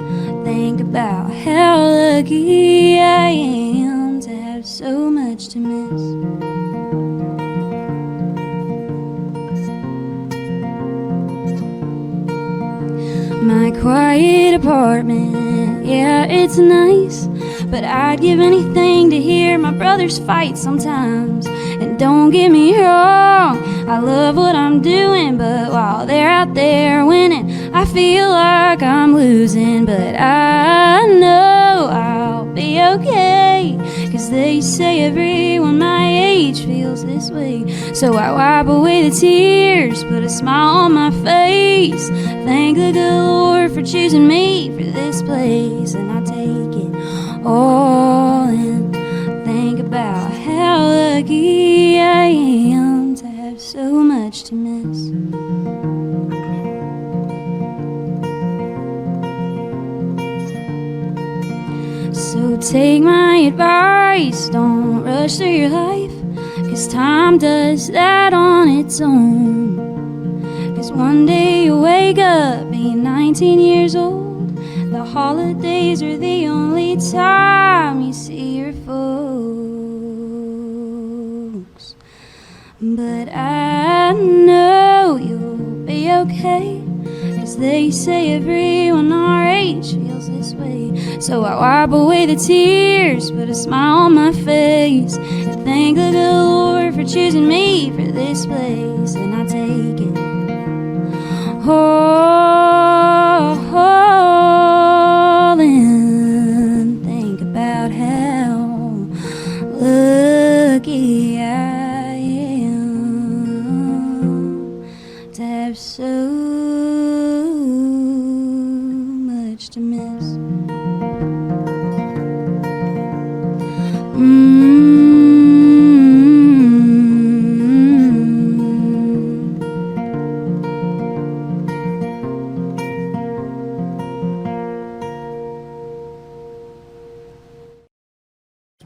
think about how lucky I am to have so much to miss. My quiet apartment, yeah, it's nice, but I'd give anything to hear my brothers fight sometimes. And don't get me wrong, I love what I'm doing, but while they're out there winning, I feel like I'm losing. But I know I'll be okay, 'cause they say everyone my age feels this way. So I wipe away the tears, put a smile on my face, thank the good Lord for choosing me for this place. And I take it all in, think about how lucky I am to have so much to miss. So take my advice, don't rush through your life, 'cause time does that on its own. 'Cause one day you wake up being 19 years old, the holidays are the only time you see your folks. But I know you'll be okay, 'cause they say everyone our age feels this way. So I wipe away the tears, put a smile on my face, and thank the good Lord for choosing me for this place. And I take it all in, think about how lucky I am to have so much to miss.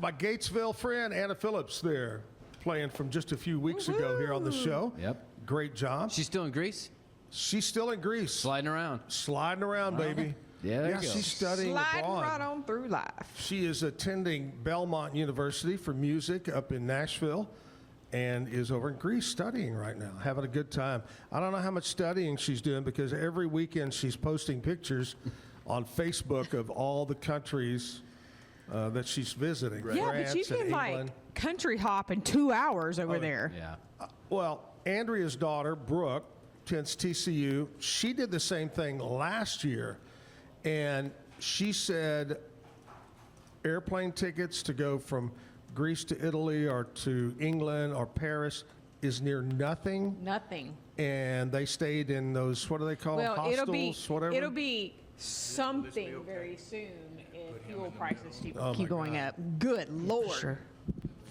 My Gatesville friend, Anna Phillips, there, playing from just a few weeks ago here on the show. Yep. Great job. She's still in Greece? She's still in Greece. Sliding around. Sliding around, baby. Yeah, there Yeah, you go. she's studying Sliding abroad. right on through life. She is attending Belmont University for music up in Nashville and is over in Greece studying right now, having a good time. I don't know how much studying she's doing because every weekend she's posting pictures on Facebook of all the countries that she's visiting. Yeah, France but you and can like England. country hop in 2 hours over there. Yeah. Well, Andrea's daughter, Brooke, attends TCU. She did the same thing last year, and she said airplane tickets to go from Greece to Italy or to England or Paris is near nothing, Nothing. and they stayed in those, what do they call them, Well, hostels, whatever? it'll be something very soon if fuel prices keep Oh my going God. up. Good Lord. Sure.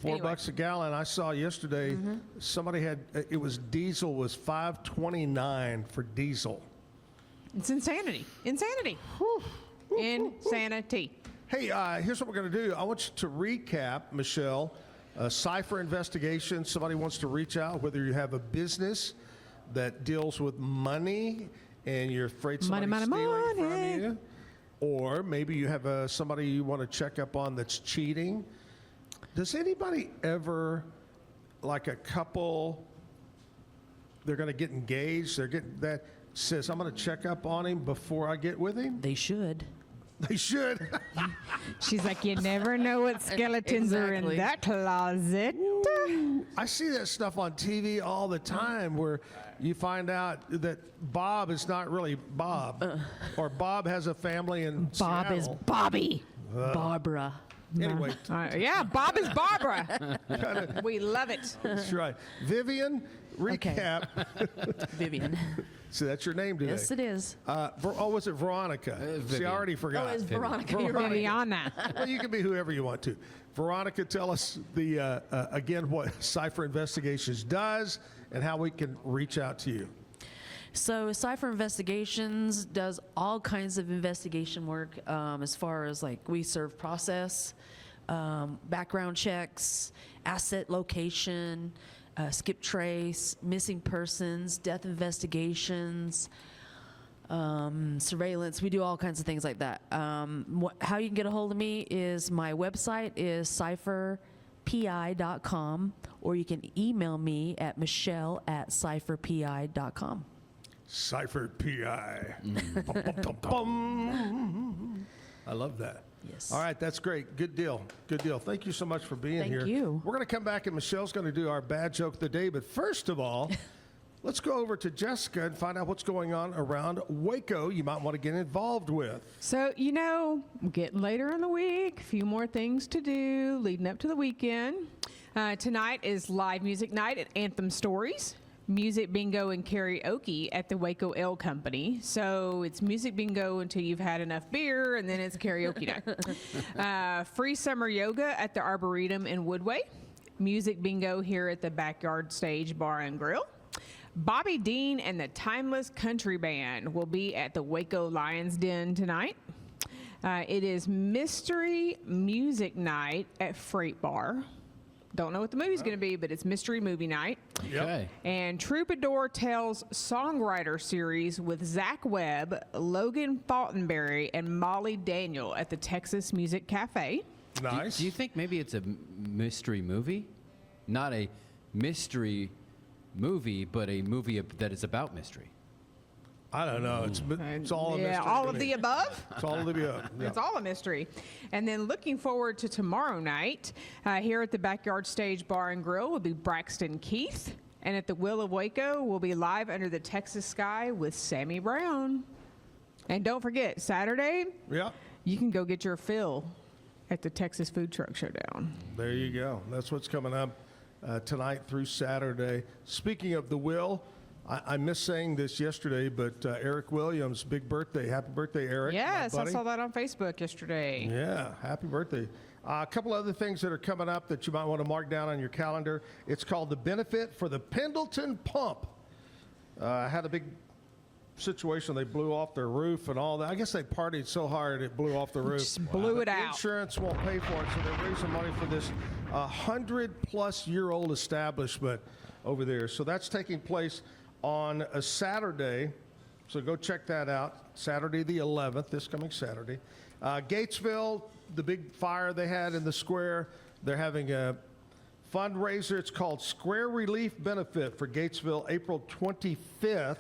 $4 a gallon. I saw yesterday somebody had, it was diesel was $5.29 for diesel. It's insanity. Insanity. Insanity. Hey, here's what we're going to do. I want you to recap, Michelle, Cipher investigation. Somebody wants to reach out, whether you have a business that deals with money and you're afraid somebody's stealing from you, or maybe you have somebody you want to check up on that's cheating. Does anybody ever, like a couple, they're going to get engaged, they're getting that, says, I'm going to check up on him before I get with him? They should. They should. She's like, you never know what skeletons are in Exactly. that closet. I see that stuff on TV all the time where you find out that Bob is not really Bob, or Bob has a family in Bob is Seattle. Bobby. Barbara. Anyway, Yeah, Bob is Barbara. We love it. that's right. Vivian, recap. Vivian. See, that's your name today. Yes, it is. Was it Veronica? See, I Vivian. already forgot. Oh, it's Veronica. You're right. Viviana. Well, you can be whoever you want to. Veronica, tell us again what Cipher Investigations does and how we can reach out to you. So Cypher Investigations does all kinds of investigation work, as far as like we serve process, background checks, asset location, skip trace, missing persons, death investigations, surveillance. We do all kinds of things like that. How you can get a hold of me is my website is cypherpi.com, or you can email me at michelle@cypherpi.com. Cypher PI. Bum, bum, bum. I love that. Yes. All right, that's great. Good deal. Good deal. Thank you so much for being Thank here. you. We're going to come back and Michelle's going to do our bad joke of the day. But first of all, let's go over to Jessica and find out what's going on around Waco you might want to get involved with. So, getting later in the week, a few more things to do leading up to the weekend. Tonight is live music night at Anthem Stories. Music bingo and karaoke at the Waco Ale Company. So it's music bingo until you've had enough beer, and then it's karaoke night. Free summer yoga at the Arboretum in Woodway. Music bingo here at the Backyard Stage Bar and Grill. Bobby Dean and the Timeless Country Band will be at the Waco Lions Den tonight. It is Mystery Music Night at Freight Bar. Don't know what the movie's going to be, but it's Mystery Movie Night. Okay. And Troubadour Tells Songwriter Series with Zach Webb, Logan Faltenberry, and Molly Daniel at the Texas Music Cafe. Nice. Do you think maybe it's a mystery movie? Not a mystery movie, but a movie that is about mystery. I don't know. It's all a mystery. Yeah, all to of me. the above. It's all of the above. Yeah. It's all a mystery. And then looking forward to tomorrow night, here at the Backyard Stage Bar and Grill will be Braxton Keith. And at the Will of Waco, we'll be live under the Texas sky with Sammy Brown. And don't forget, Saturday, Yeah. you can go get your fill at the Texas Food Truck Showdown. There you go. That's what's coming up tonight through Saturday. Speaking of the Will, I missed saying this yesterday, but Eric Williams, big birthday. Happy birthday, Eric. my Yes, I buddy. saw that on Facebook yesterday. Yeah, happy birthday. A couple other things that are coming up that you might want to mark down on your calendar. It's called the Benefit for the Pendleton Pump. Had a big situation. They blew off their roof and all that. I guess they partied so hard it blew off the roof. Just blew it out. Insurance won't pay for it, so they're raising money for this 100-plus-year-old establishment over there. So that's taking place on a Saturday. So go check that out. Saturday the 11th, this coming Saturday. Gatesville, the big fire they had in the square, they're having a fundraiser. It's called Square Relief Benefit for Gatesville, April 25th.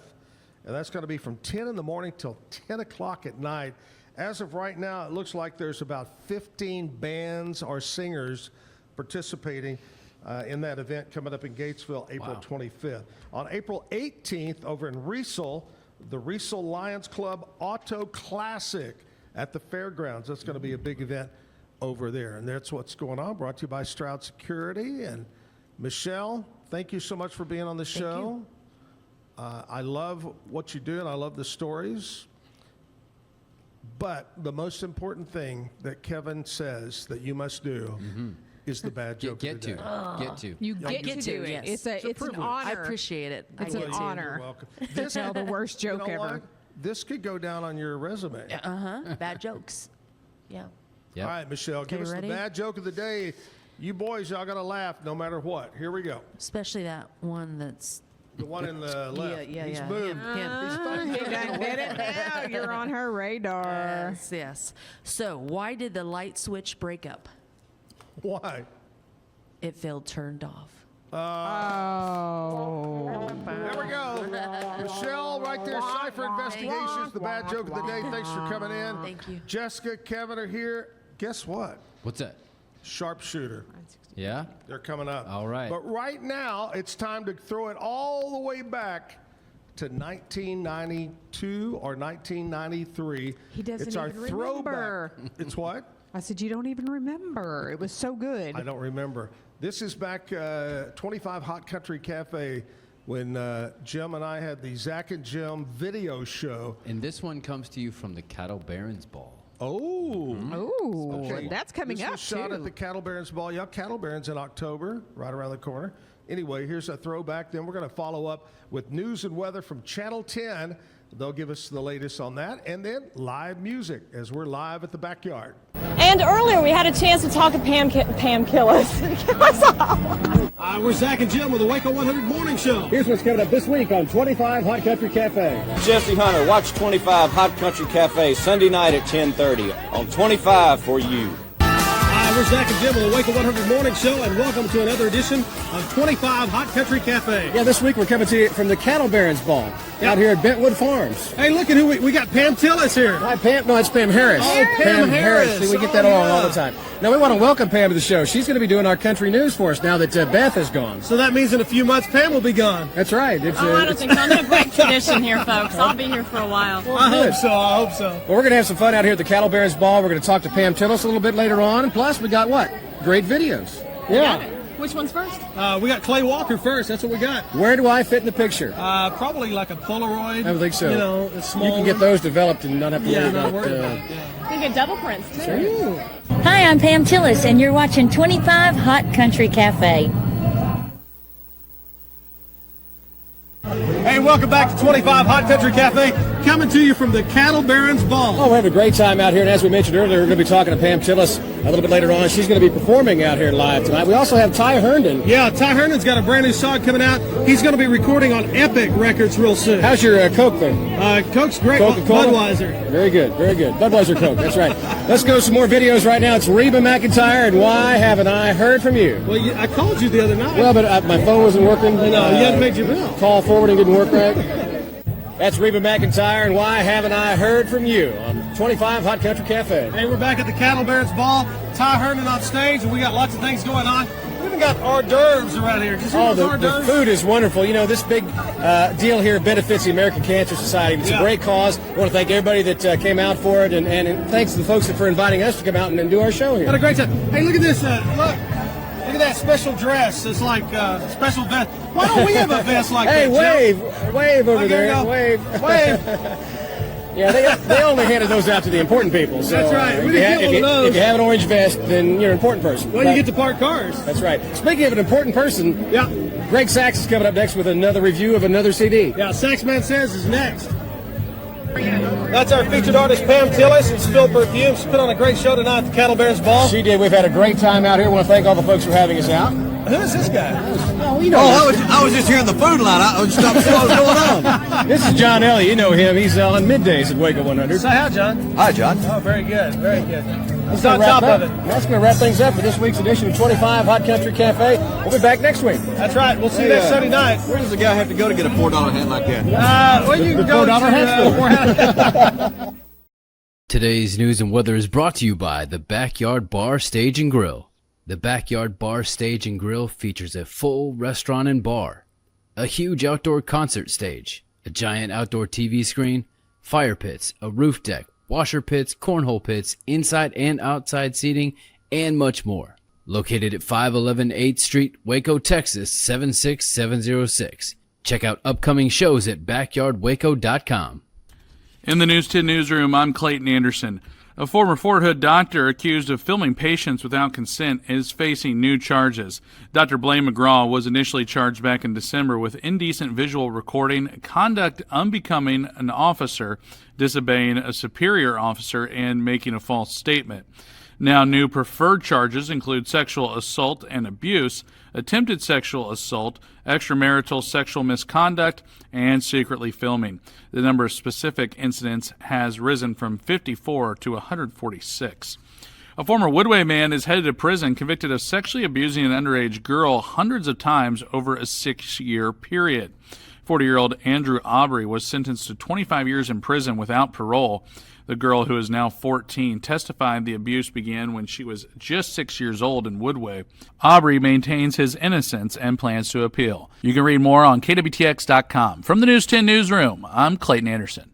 And that's going to be from 10 in the morning till 10 o'clock at night. As of right now, it looks like there's about 15 bands or singers participating in that event coming up in Gatesville, April 25th. On April 18th, over in Riesel, the Riesel Lions Club Auto Classic at the fairgrounds. That's going to be a big event over there. And that's what's going on. Brought to you by Stroud Security. And Michelle, thank you so much for being on the show. I love what you do, and I love the stories. But the most important thing that Kevin says that you must do is the bad joke Get of the to. day. Get to. You get get to to, do it. yes. It's an privilege. honor. I appreciate it. It's I an get to. honor. You're welcome. To tell the worst joke You know ever. what? This could go down on your resume. Bad jokes. Yeah. Yep. All right, Michelle, give us ready? the bad joke of the day. You boys, y'all got to laugh no matter what. Here we go. Especially that one that's. The one in the left. Yeah, He's yeah. moved. Him. You done did it now. You're on her radar. Yes, yes. So, why did the light switch break up? Why? It failed turned off. Oh. There we go. Michelle, right there. Cypher Investigations, the bad joke of the day. Thanks for coming in. Thank you. Jessica, Kevin are here. Guess what? What's that? Sharpshooter. Yeah? They're coming up. All right. But right now, it's time to throw it all the way back to 1992 or 1993. He doesn't it's our even throwback. remember. It's what? I said, you don't even remember. It was so good. I don't remember. This is back 25 Hot Country Cafe when Jim and I had the Zach and Jim video show. And this one comes to you from the Cattle Barons Ball. Oh. Ooh, that's coming this up was shot too. at the Cattle Barons Ball. Yeah, Cattle Barons in October, right around the corner. Anyway, here's a throwback. Then we're going to follow up with news and weather from Channel 10. They'll give us the latest on that. And then live music as we're live at the backyard. And earlier we had a chance to talk to Pam Killis. We're Zach and Jim with the Waco 100 Morning Show. Here's what's coming up this week on 25 Hot Country Cafe. Jesse Hunter, watch 25 Hot Country Cafe Sunday night at 10:30 on 25 for you. We're Zach and Jim with the Waco 100 Morning Show, and welcome to another edition of 25 Hot Country Cafe. Yeah, this week we're coming to you from the Cattle Barons Ball out here at Bentwood Farms. Hey, look at who we got. Pam Tillis here. Hi, Pam. No, it's Pam Harris. Oh, Pam Harris. See, we get that all the time. Now, we want to welcome Pam to the show. She's going to be doing our country news for us now that Beth is gone. So that means in a few months, Pam will be gone. That's right. I don't think so. I'm going to break tradition here, folks. I'll be here for a while. Well, I hope so. Well, we're going to have some fun out here at the Cattle Barons Ball. We're going to talk to Pam Tillis a little bit later on. And plus, we got what? Great videos. Yeah. Which one's first? We got Clay Walker first. That's what we got. Where do I fit in the picture? Probably like a Polaroid. I don't think so. You know, a small. You can get those developed and not have to worry about. You can get double prints too. Sure. Hi, I'm Pam Tillis, and you're watching 25 Hot Country Cafe. Hey, welcome back to 25 Hot Country Cafe, coming to you from the Cattle Barons Ball. Oh, we're having a great time out here, and as we mentioned earlier, we're going to be talking to Pam Tillis a little bit later on. She's going to be performing out here live tonight. We also have Ty Herndon. Yeah, Ty Herndon's got a brand new song coming out. He's going to be recording on Epic Records real soon. How's your Coke there? Coke's great. Coca-Cola? Budweiser. Very good, very good. Budweiser Coke, that's right. Let's go some more videos right now. It's Reba McEntire, and Why Haven't I Heard From You? Well, I called you the other night. Well, but my phone wasn't working. No, you hadn't made your bill. Call forwarding didn't work right. That's Reba McEntire, and Why Haven't I Heard From You on 25 Hot Country Cafe. Hey, we're back at the Cattle Barons Ball. Ty Herndon on stage, and we got lots of things going on. We even got hors d'oeuvres around here. The food is wonderful. You know, this big deal here benefits the American Cancer Society. It's a great cause. I want to thank everybody that came out for it, and thanks to the folks for inviting us to come out and do our show here. Had a great time. Hey, look at this. Look at that special dress. It's like a special vest. Why don't we have a vest like that? Hey, wave over there. Wave. Yeah, they only handed those out to the important people. So, that's right. If you have an orange vest, then you're an important person. Well, you get to park cars. That's right. Speaking of an important person, Greg Sachs is coming up next with another review of another CD. Yeah, Saxman Says is next. That's our featured artist, Pam Tillis, and Spill Perfume. She put on a great show tonight at the Cattle Barons Ball. She did. We've had a great time out here. I want to thank all the folks for having us out. Who is this guy? Oh, you know. I was just here in the food line. I was just see what was going on. This is John Elliott. You know him. He's on middays at Waco 100. Say hi, John. Hi, John. Oh, very good. Very good. He's on top of it. That's going to wrap things up for this week's edition of 25 Hot Country Cafe. We'll be back next week. That's right. We'll see you next Sunday night. Where does the guy have to go to get a $4 hat like that? Well, you can go to $4 hat. Today's news and weather is brought to you by the Backyard Bar, Stage and Grill. The Backyard Bar, Stage and Grill features a full restaurant and bar, a huge outdoor concert stage, a giant outdoor TV screen, fire pits, a roof deck, washer pits, cornhole pits, inside and outside seating, and much more. Located at 511 8th Street, Waco, Texas, 76706. Check out upcoming shows at backyardwaco.com. In the News 10 newsroom, I'm Clayton Anderson. A former Fort Hood doctor accused of filming patients without consent is facing new charges. Dr. Blaine McGraw was initially charged back in December with indecent visual recording, conduct unbecoming an officer, disobeying a superior officer, and making a false statement. Now, new preferred charges include sexual assault and abuse, attempted sexual assault, extramarital sexual misconduct, and secretly filming. The number of specific incidents has risen from 54 to 146. A former Woodway man is headed to prison convicted of sexually abusing an underage girl hundreds of times over a 6-year period. 40-year-old Andrew Aubrey was sentenced to 25 years in prison without parole. The girl, who is now 14, testified the abuse began when she was just 6 years old in Woodway. Aubrey maintains his innocence and plans to appeal. You can read more on KWTX.com. From the News 10 newsroom, I'm Clayton Anderson.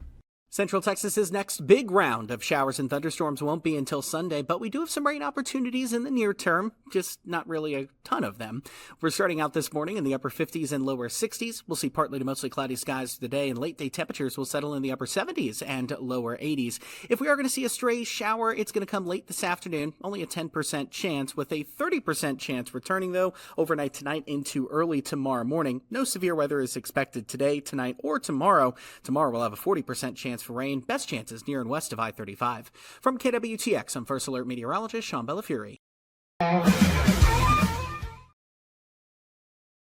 Central Texas's next big round of showers and thunderstorms won't be until Sunday, but we do have some rain opportunities in the near term, just not really a ton of them. We're starting out this morning in the upper 50s and lower 60s. We'll see partly to mostly cloudy skies for the day, and late day temperatures will settle in the upper 70s and lower 80s. If we are going to see a stray shower, it's going to come late this afternoon, only a 10% chance, with a 30% chance returning, though, overnight tonight into early tomorrow morning. No severe weather is expected today, tonight, or tomorrow. Tomorrow we'll have a 40% chance for rain. Best chances near and west of I-35. From KWTX, I'm First Alert meteorologist Sean Bellafury.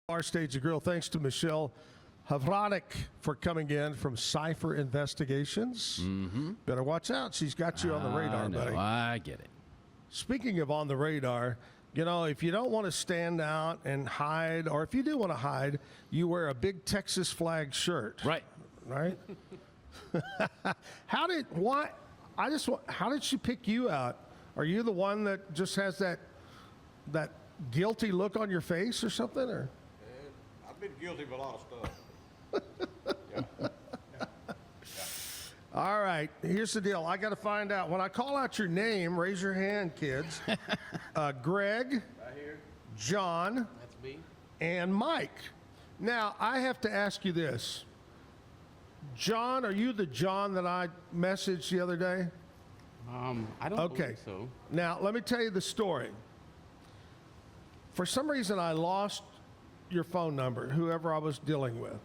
Our Stage of Grill, thanks to Michelle Havranek for coming in from Cypher Investigations. Better watch out. She's got you on the radar, buddy. I get it. Speaking of on the radar, you know, if you don't want to stand out and hide, or if you do want to hide, you wear a big Texas flag shirt. Right. Right? How did she pick you out? Are you the one that just has that guilty look on your face or something? Or I've been guilty of a lot of stuff. All right, here's the deal. I got to find out. When I call out your name, raise your hand, kids. Greg, Right here. John, That's me. and Mike. Now, I have to ask you this. John, are you the John that I messaged the other day? I don't believe so. Now, let me tell you the story. For some reason, I lost your phone number, whoever I was dealing with.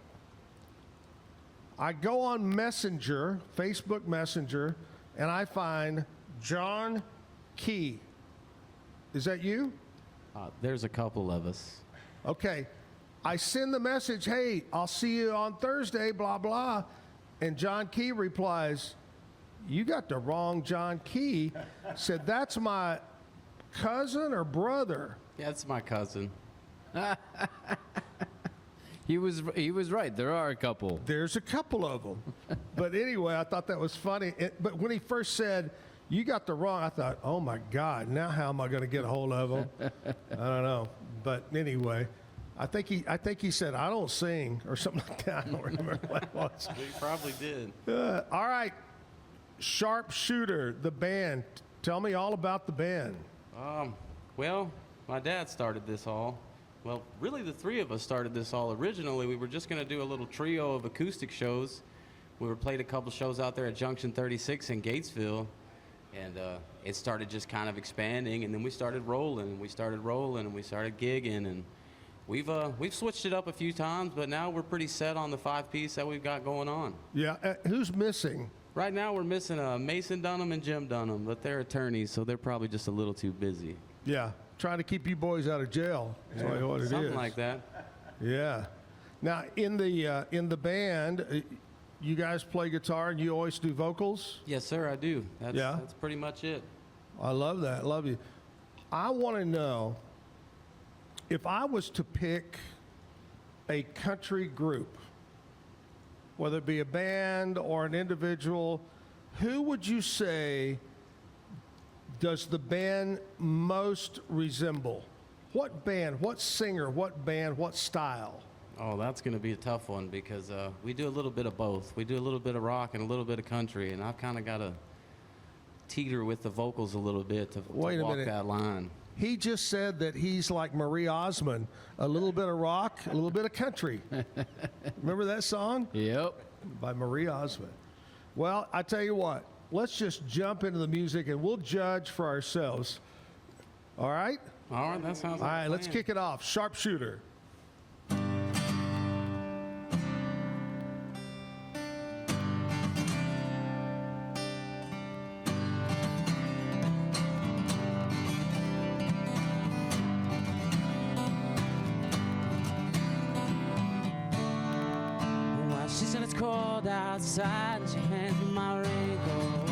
I go on Messenger, Facebook Messenger, and I find John Key. Is that you? There's a couple of us. Okay. I send the message, hey, I'll see you on Thursday, blah, blah. And John Key replies, you got the wrong John Key. Said, that's my cousin or brother. Yeah, it's my cousin. He was right. There are a couple. There's a couple of them. But anyway, I thought that was funny. But when he first said, you got the wrong, I thought, oh, my God, now how am I going to get a hold of him? I don't know. But anyway. I think he said, I don't sing, or something like that. I don't remember what it was. He probably did. All right. Sharpshooter, the band. Tell me all about the band. Well, my dad started this all. Well, really the three of us started this all. Originally, we were just going to do a little trio of acoustic shows. We were played a couple shows out there at Junction 36 in Gatesville. And it started just kind of expanding, and then we started rolling, and we started gigging, and we've switched it up a few times, but now we're pretty set on the 5-piece that we've got going on. Yeah, who's missing? Right now we're missing Mason Dunham and Jim Dunham, but they're attorneys, so they're probably just a little too busy. Yeah, trying to keep you boys out of jail. That's what it is. Something like that. Yeah. Now in the band, you guys play guitar and you always do vocals? Yes, sir, I do. That's pretty much it. I love that. Love you. I want to know, if I was to pick a country group, whether it be a band or an individual, who would you say does the band most resemble? What band, what singer, what band, what style? Oh, that's going to be a tough one because we do a little bit of both. We do a little bit of rock and a little bit of country, and I've kind of got to teeter with the vocals a little bit to walk that line. He just said that he's like Marie Osmond, a little bit of rock, a little bit of country. Remember that song? Yep. By Marie Osmond. Well, I tell you what, let's just jump into the music and we'll judge for ourselves. All right? All right, that sounds like All right, let's kick it off. Sharpshooter. She said it's cold outside and she hands me my raincoat.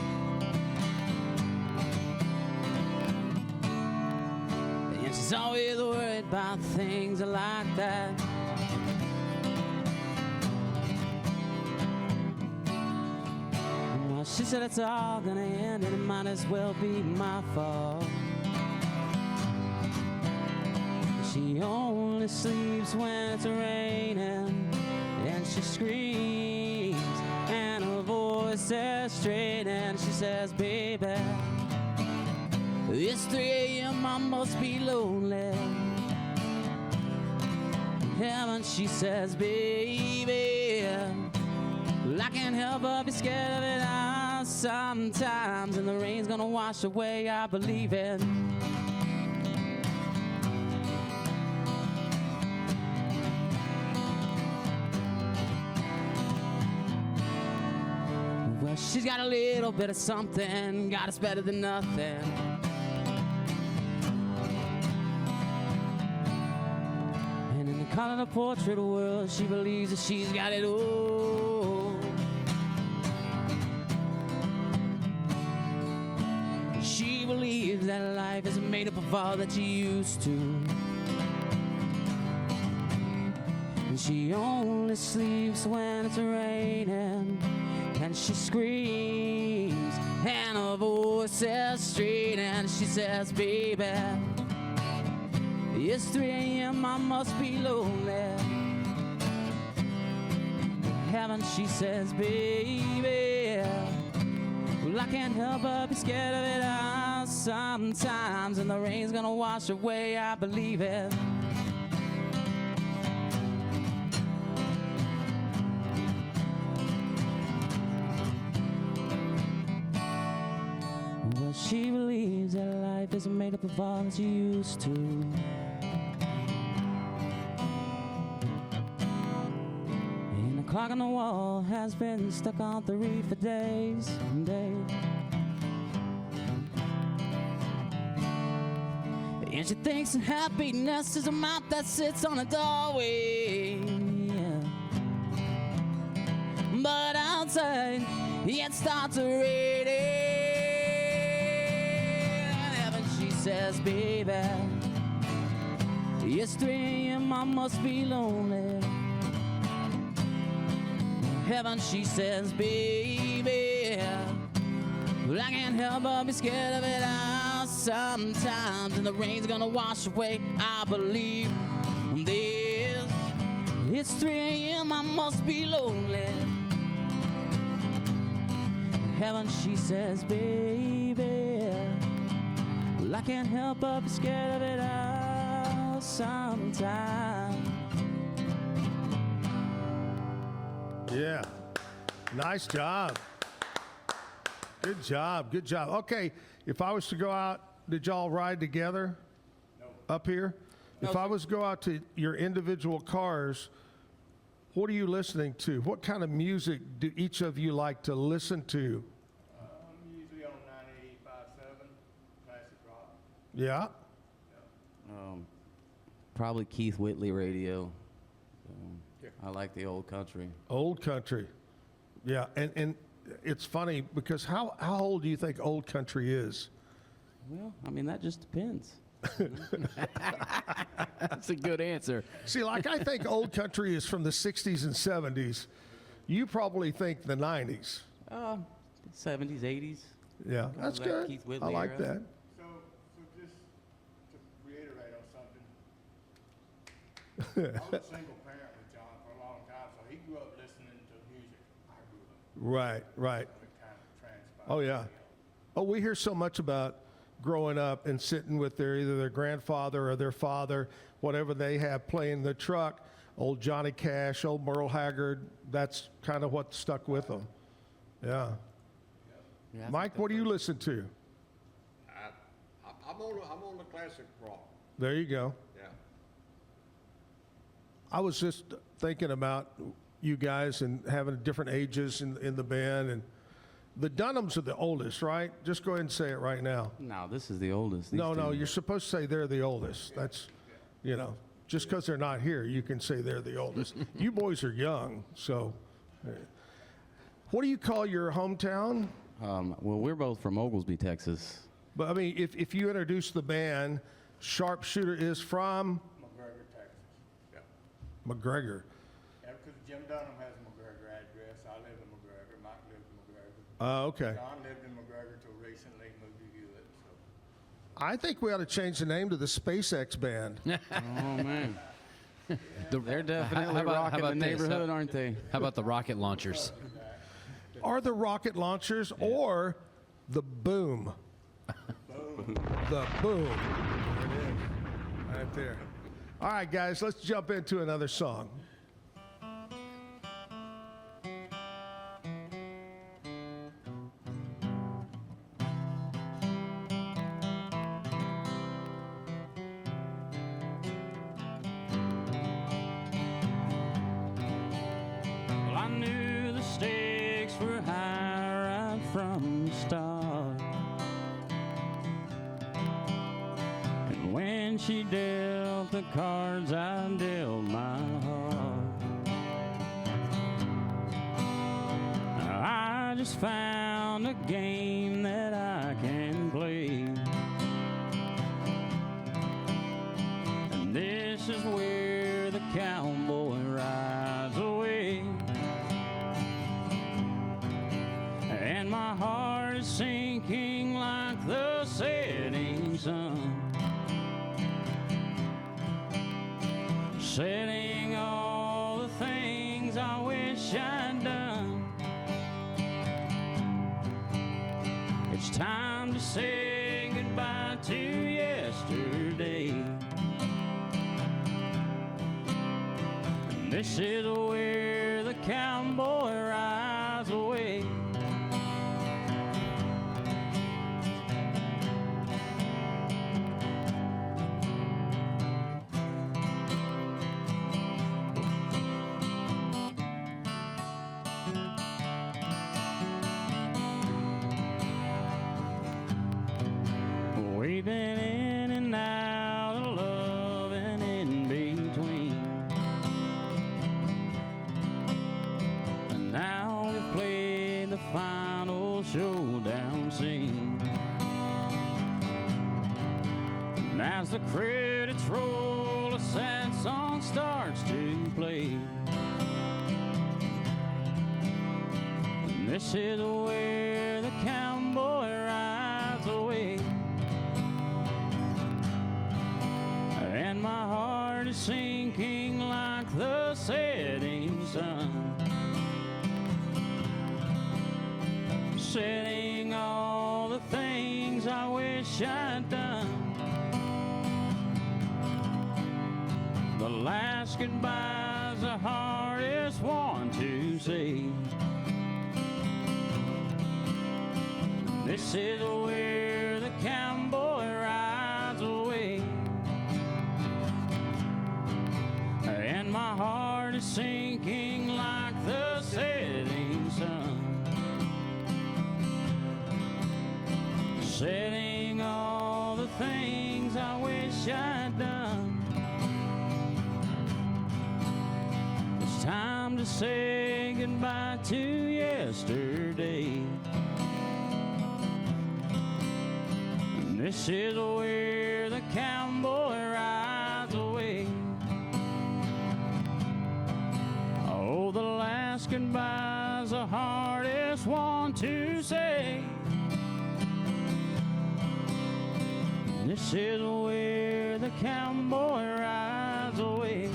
And she's always worried about things like that. Well, she said it's all gonna end and it might as well be my fault. She only sleeps when it's raining, and she screams, and her voice voices straight, and she says, baby, it's 3 a.m., I must be lonely. Heaven, she says, baby, well, I can't help but be scared of it now sometimes, and the rain's gonna wash away, I believe it. Well, she's got a little bit of something, got us better than nothing. And in the color portrait world, she believes that she's got it all. She believes that life is made up of all that you used to. And she only sleeps when it's raining. And she screams, and her voice says straight, and she says, baby, it's 3 a.m., I must be lonely. Heaven, she says, baby, well, I can't help but be scared of it now sometimes, and the rain's gonna wash away, I believe it. Well, she believes that life isn't made up of all that you used to. And the clock on the wall has been stuck on 3 for days and days. And she thinks that happiness is a mouth that sits on a doorway. Yeah. But outside, it starts raining. She says, baby, it's 3 a.m., I must be lonely. Heaven, she says, baby, well, I can't help but be scared of it now sometimes, and the rain's gonna wash away, I believe this. It's 3 a.m., I must be lonely. Heaven, she says, baby, well, I can't help but be scared of it all sometimes. Yeah. Nice job. Good job. Good job. Okay, if I was to go out, did y'all ride together? No. Up here? No, if I was to go out to your individual cars, what are you listening to? What kind of music do each of you like to listen to? I'm usually on 98.7, classic rock. Yeah. Probably Keith Whitley radio. I like the old country. Old country. Yeah, and it's funny because how old do you think old country is? Well, I mean, that just depends. That's a good answer. See, like I think old country is from the 60s and 70s. You probably think the 90s. 70s, 80s. Yeah, that's good. Keith Whitley I like era. that. So just to reiterate on something, I was a single parent with John for a long time, so he grew up listening to music. I grew up. Right. It kind of transpired. Oh, yeah. Oh, we hear so much about growing up and sitting with either their grandfather or their father, whatever they have playing the truck, old Johnny Cash, old Merle Haggard, that's kind of what stuck with them. Yeah. Mike, what do you listen to? I'm on the classic rock. There you go. Yeah. I was just thinking about you guys and having different ages in the band, and the Dunhams are the oldest, right? Just go ahead and say it right now. No, this is the oldest. No, you're supposed to say they're the oldest. That's, just because they're not here, you can say they're the oldest. You boys are young, so. What do you call your hometown? Well, we're both from Oglesby, Texas. But I mean, if you introduce the band, Sharpshooter is from? McGregor, Texas. Yeah. McGregor. Yeah, because Jim Dunham has a McGregor address. I live in McGregor. Mike lives in McGregor. Okay. John lived in McGregor till recently, moved to Hewitt. So. I think we ought to change the name to the SpaceX Band. Oh, man. They're definitely rocking the neighborhood, aren't they? How about the rocket launchers? or the rocket launchers, or the boom. The boom. There it is. Right there. All right, guys, let's jump into another song. Well, I knew the stakes were high right from the start. And when she dealt the cards, I dealt my heart. I just found a game that I can play. And this is where the cowboy rides away. And my heart is sinking like the setting sun, setting all the things I wish I'd done. It's time to say goodbye to yesterday. And this is where the cowboy rides away. We've been in and out of love and in between. And now we've played the final showdown scene. And as the credits roll, a sad song starts to play. And this is where the cowboy rides away. And my heart is sinking like the setting sun, setting all the things I wish I'd done. The last goodbye's the hardest one to say. This is where the cowboy rides away. And my heart is sinking like the setting sun, setting all the things I wish I'd done. It's time to say goodbye to yesterday. And this is where the cowboy rides away. Oh, the last goodbye's the hardest one to say. This is where the cowboy rides away.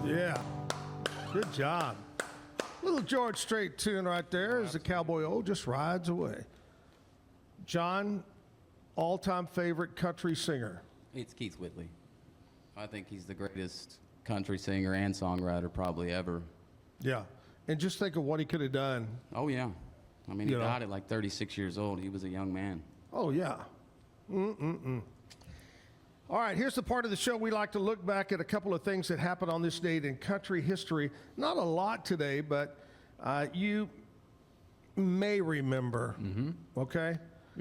Yeah, good job. Little George Strait tune right there as the cowboy O just rides away. John, all-time favorite country singer? It's Keith Whitley. I think he's the greatest country singer and songwriter probably ever. Yeah, and just think of what he could have done. Oh, yeah. I mean, he You know. died at like 36 years old. He was a young man. Oh, yeah. All right, here's the part of the show we like to look back at a couple of things that happened on this date in country history. Not a lot today, but you may remember, okay?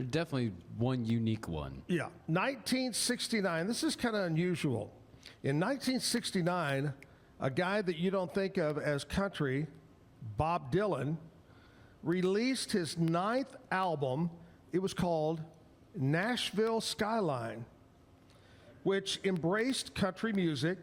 Definitely one unique one. Yeah, 1969. This is kind of unusual. In 1969, a guy that you don't think of as country, Bob Dylan, released his 9th album. It was called Nashville Skyline, which embraced country music,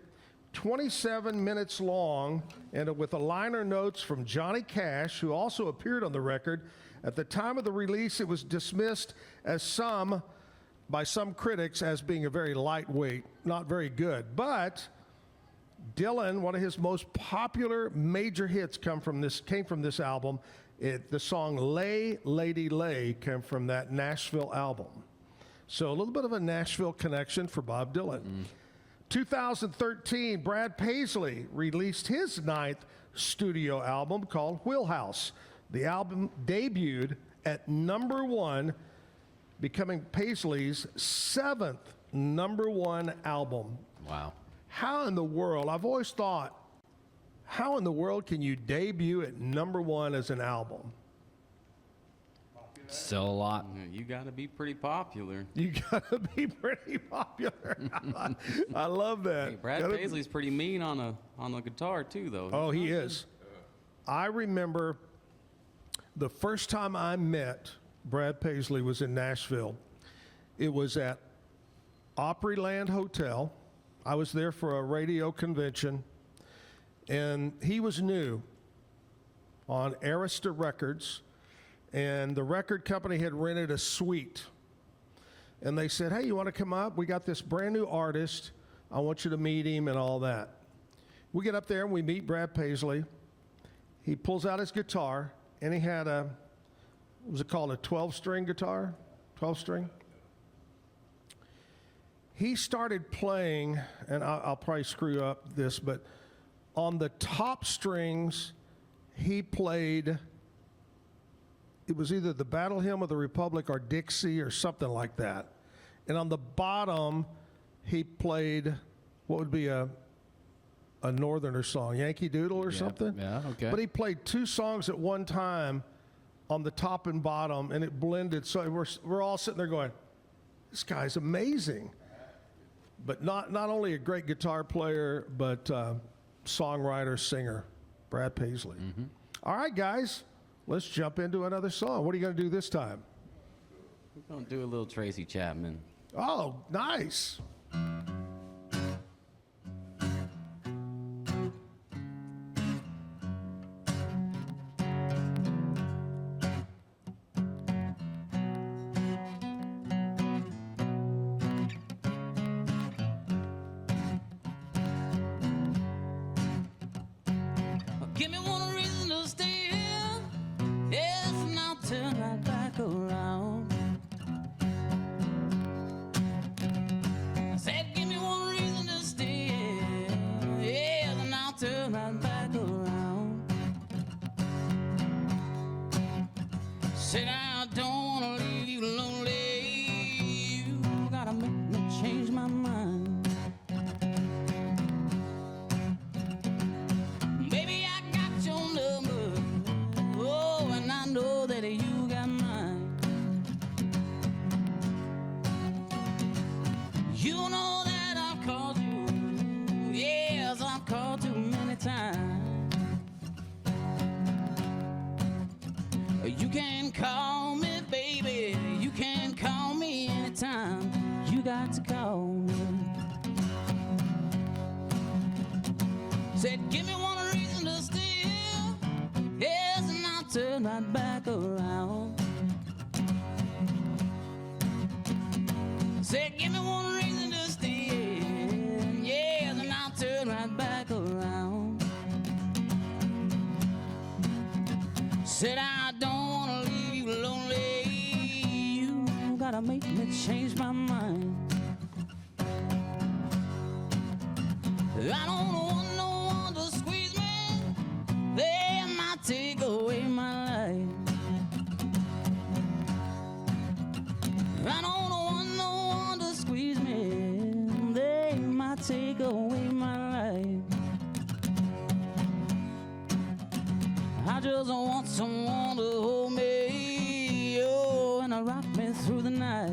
27 minutes long, and with the liner notes from Johnny Cash, who also appeared on the record. At the time of the release, it was dismissed by some critics as being a very lightweight, not very good. But Dylan, one of his most popular major hits came from this album. The song Lay, Lady Lay came from that Nashville album. So a little bit of a Nashville connection for Bob Dylan. 2013, Brad Paisley released his 9th studio album called Wheelhouse. The album debuted at #1, becoming Paisley's 7th #1 album. Wow. How in the world, I've always thought, how in the world can you debut at #1 as an album? Sell a lot. You got to be pretty popular. You got to be pretty popular. I love that. Hey, Brad Paisley's pretty mean on the guitar too, though. Oh, he is. I remember the first time I met Brad Paisley was in Nashville. It was at Opryland Hotel. I was there for a radio convention, and he was new on Arista Records, and the record company had rented a suite. And they said, hey, you want to come up? We got this brand new artist. I want you to meet him and all that. We get up there and we meet Brad Paisley. He pulls out his guitar, and he had what was it called, a 12-string guitar? 12-string? He started playing, and I'll probably screw up this, but on the top strings, he played, it was either the Battle Hymn of the Republic or Dixie or something like that. And on the bottom, he played what would be a Northerner song, Yankee Doodle or something. Yeah, okay. But he played 2 songs at one time on the top and bottom, and it blended. So we're all sitting there going, this guy's amazing. But not only a great guitar player, but songwriter, singer, Brad Paisley. All right, guys, let's jump into another song. What are you going to do this time? We're going to do a little Tracy Chapman. Oh, nice. Give me one reason to stay here. Yes, and I'll turn right back around. I said, give me one reason to stay here. Yes, and I'll turn right back around. Said, I don't want to leave you lonely. You gotta make me change my mind. Baby, I got your number. Oh, and I know that you got mine. You know that I've called you. Yes, I've called too many times. You can call me, baby. You can call me anytime. You got to call me. Said, give me one reason to stay here. Yes, and I'll turn right back around. Said, give me one reason to stay here. Yes, and I'll turn right back around. Said, I don't want to leave you lonely. You gotta make me change my mind. I don't want no one to squeeze me. They might take away my life. I don't want no one to squeeze me. They might take away my life. I just want someone to hold me, oh, and rock me through the night.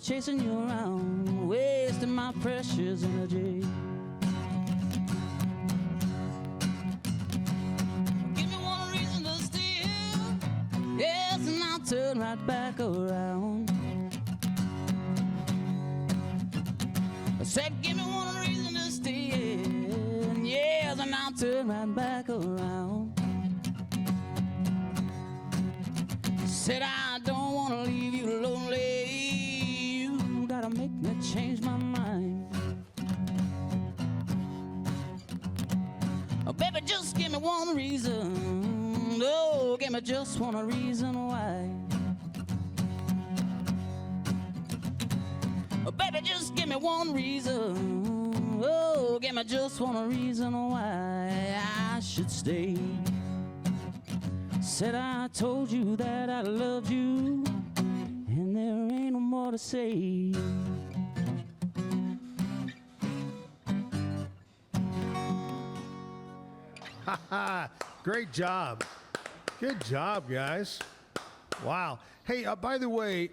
chasing you around, wasting my precious energy. Give me one reason to stay here, yes, and I'll turn right back around. I said, give me one reason to stay here, yes, and I'll turn right back around. Said I don't want to leave you lonely. You gotta make me change my mind. Oh, baby, just give me one reason. Oh, give me just one reason why. Oh, baby, just give me one reason. Oh, give me just one reason why I should stay. Said I told you that I loved you, and there ain't no more to say. Great job. Good job, guys. Wow. Hey, by the way,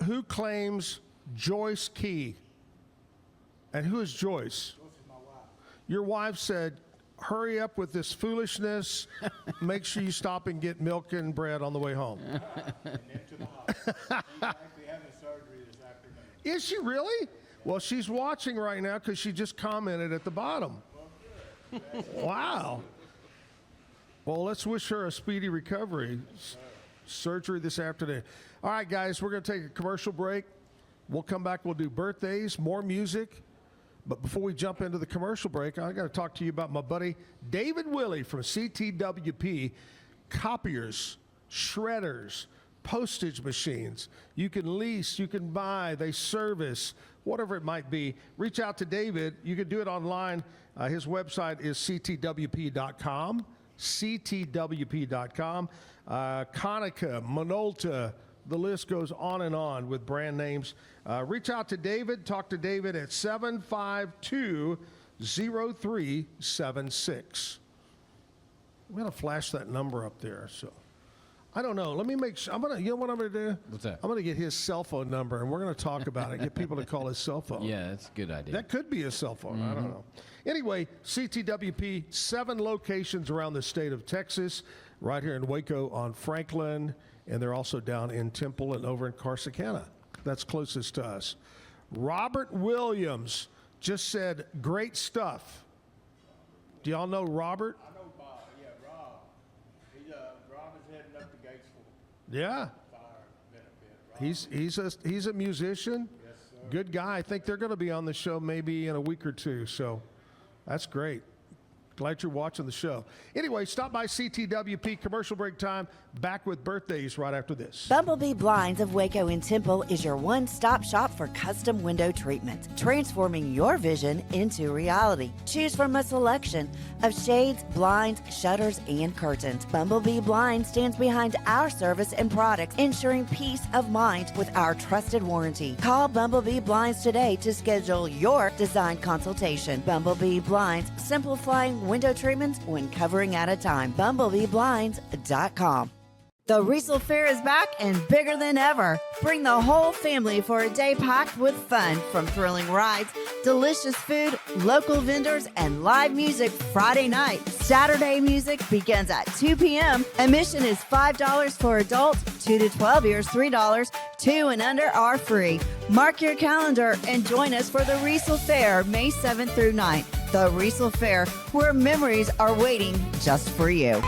who claims Joyce Key? And who is Joyce? Your wife said, hurry up with this foolishness. Make sure you stop and get milk and bread on the way home. And then to the hospital. He's actually having surgery this afternoon. Is she really? Well, she's watching right now because she just commented at the bottom. Wow. Well, let's wish her a speedy recovery. Surgery this afternoon. All right, guys, we're going to take a commercial break. We'll come back. We'll do birthdays, more music. But before we jump into the commercial break, I got to talk to you about my buddy David Willey from CTWP. Copiers, shredders, postage machines. You can lease, you can buy, they service, whatever it might be. Reach out to David. You can do it online. His website is ctwp.com. ctwp.com. Konica, Minolta, the list goes on and on with brand names. Reach out to David. Talk to David at 752-0376. I'm going to flash that number up there. So I don't know. Let me make sure. You know what I'm going to do? What's that? I'm going to get his cell phone number, and we're going to talk about it. Get people to call his cell phone. Yeah, that's a good idea. That could be his cell phone. I don't know. Anyway, CTWP, 7 locations around the state of Texas, right here in Waco on Franklin, and they're also down in Temple and over in Corsicana. That's closest to us. Robert Williams just said, great stuff. Do y'all know Robert? I know Bob. Yeah, Rob. Rob is heading up to Gatesville. Yeah. Fire benefit. Rob. He's a musician. Yes, sir. Good guy. I think they're going to be on the show maybe in a week or two. So that's great. Glad you're watching the show. Anyway, stop by CTWP. Commercial break time. Back with birthdays right after this. Bumblebee Blinds of Waco and Temple is your one-stop shop for custom window treatment, transforming your vision into reality. Choose from a selection of shades, blinds, shutters, and curtains. Bumblebee Blinds stands behind our service and products, ensuring peace of mind with our trusted warranty. Call Bumblebee Blinds today to schedule your design consultation. Bumblebee Blinds, simplifying window treatments one covering at a time. BumblebeeBlinds.com. The Riesel Fair is back and bigger than ever. Bring the whole family for a day packed with fun, from thrilling rides, delicious food, local vendors, and live music Friday night. Saturday music begins at 2 p.m. Admission is $5 for adults, 2 to 12 years, $3, 2 and under are free. Mark your calendar and join us for the Riesel Fair, May 7th through 9th. The Riesel Fair, where memories are waiting just for you.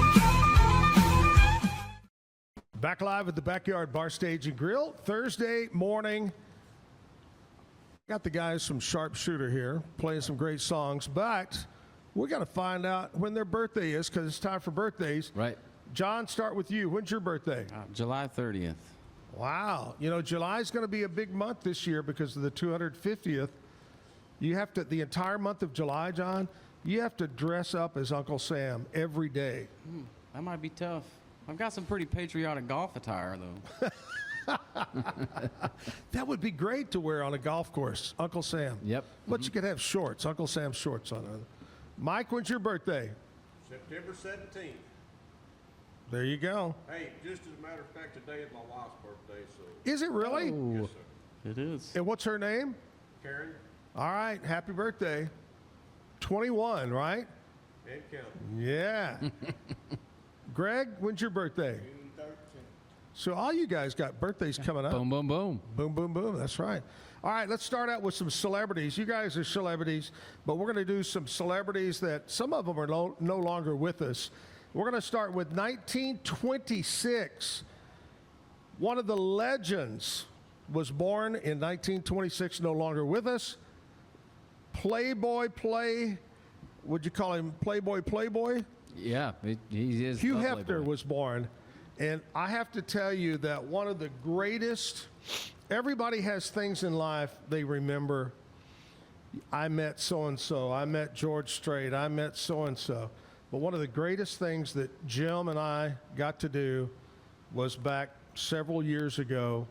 Back live at the Backyard Bar Stage and Grill, Thursday morning. Got the guys from Sharpshooter here playing some great songs, but we got to find out when their birthday is because it's time for birthdays. Right. John, start with you. When's your birthday? July 30th. Wow. You know, July's going to be a big month this year because of the 250th. You have to, the entire month of July, John, you have to dress up as Uncle Sam every day. That might be tough. I've got some pretty patriotic golf attire, though. That would be great to wear on a golf course, Uncle Sam. Yep. But you could have shorts, Uncle Sam shorts on it. Mike, when's your birthday? September 17th. There you go. Hey, just as a matter of fact, today is my wife's birthday, so. Is it really? Yes, sir. It is. And what's her name? Karen? All right, happy birthday. 21, right? And count. Yeah. Greg, when's your birthday? June 13th. So all you guys got birthdays coming up. Boom, boom, boom. Boom, boom, boom. That's right. All right, let's start out with some celebrities. You guys are celebrities, but we're going to do some celebrities that some of them are no longer with us. We're going to start with 1926. One of the legends was born in 1926, no longer with us. Would you call him Playboy? Yeah, he is. Hugh the Hefner Playboy. was born, and I have to tell you that one of the greatest, everybody has things in life they remember. I met so-and-so, I met George Strait, I met so-and-so. But one of the greatest things that Jim and I got to do was back several years ago.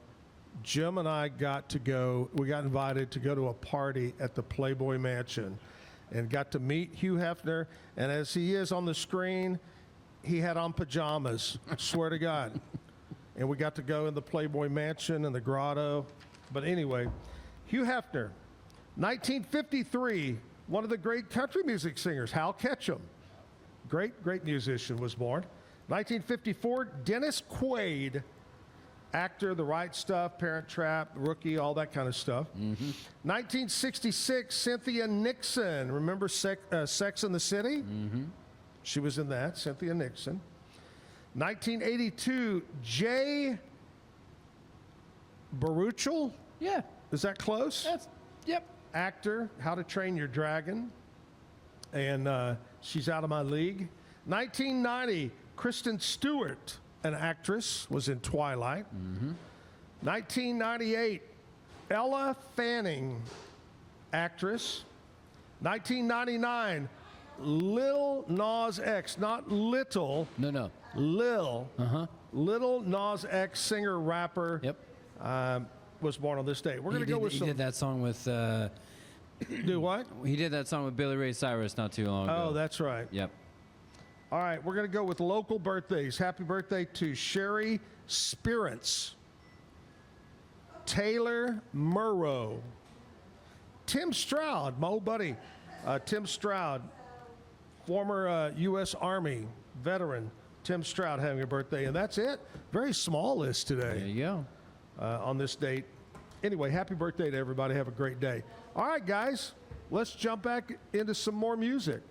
Jim and I got invited to go to a party at the Playboy Mansion and got to meet Hugh Hefner. And as he is on the screen, he had on pajamas, I swear to God. And we got to go in the Playboy Mansion and the grotto. But anyway, Hugh Hefner, 1953, one of the great country music singers, Hal Ketchum, great musician, was born. 1954, Dennis Quaid, actor, The Right Stuff, Parent Trap, Rookie, all that kind of stuff. 1966, Cynthia Nixon. Remember Sex and the City? She was in that, Cynthia Nixon. 1982, Jay Baruchel. Yeah. Is that close? Yep. Actor, How to Train Your Dragon. And she's out of my league. 1990, Kristen Stewart, an actress, was in Twilight. 1998, Ella Fanning, actress. 1999, Lil Nas X, not little. No. Lil. Lil Nas X, singer, rapper. Yep. Was born on this day. We're going to go with He some. did that song with. Do what? He did that song with Billy Ray Cyrus not too long ago. Oh, that's right. Yep. All right, we're going to go with local birthdays. Happy birthday to Sherry Spirance, Taylor Murrow, Tim Stroud, my old buddy, Tim Stroud, former U.S. Army veteran, Tim Stroud having a birthday, and that's it. Very small list today. There you go. On this date. Anyway, happy birthday to everybody. Have a great day. All right, guys, let's jump back into some more music.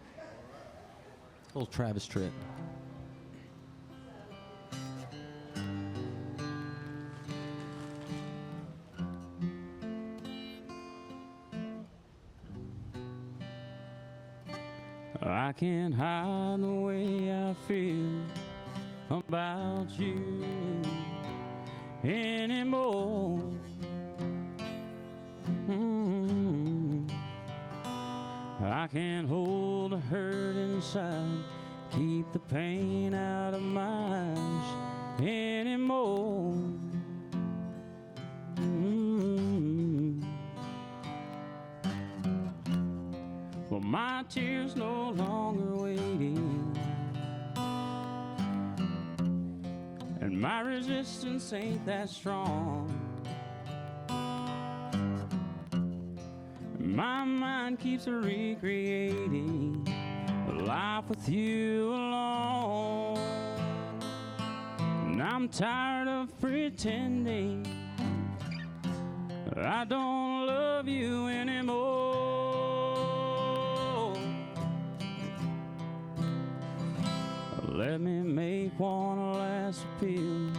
Little Travis Tritt. I can't hide the way I feel about you anymore. I can't hold the hurt inside, keep the pain out of my eyes anymore. Well, my tears no longer waiting, and my resistance ain't that strong. My mind keeps recreating a life with you alone. And I'm tired of pretending I don't love you anymore. Let me make one last appeal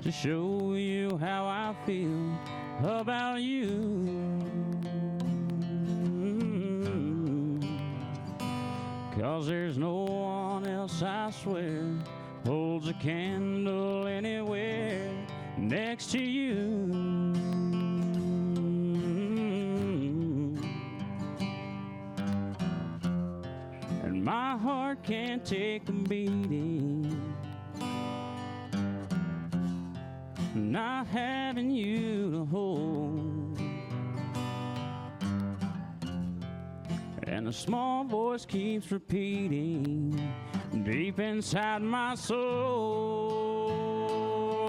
to show you how I feel about you. 'Cause there's no one else, I swear, holds a candle anywhere next to you. And my heart can't take the beating, not having you to hold. And a small voice keeps repeating deep inside my soul.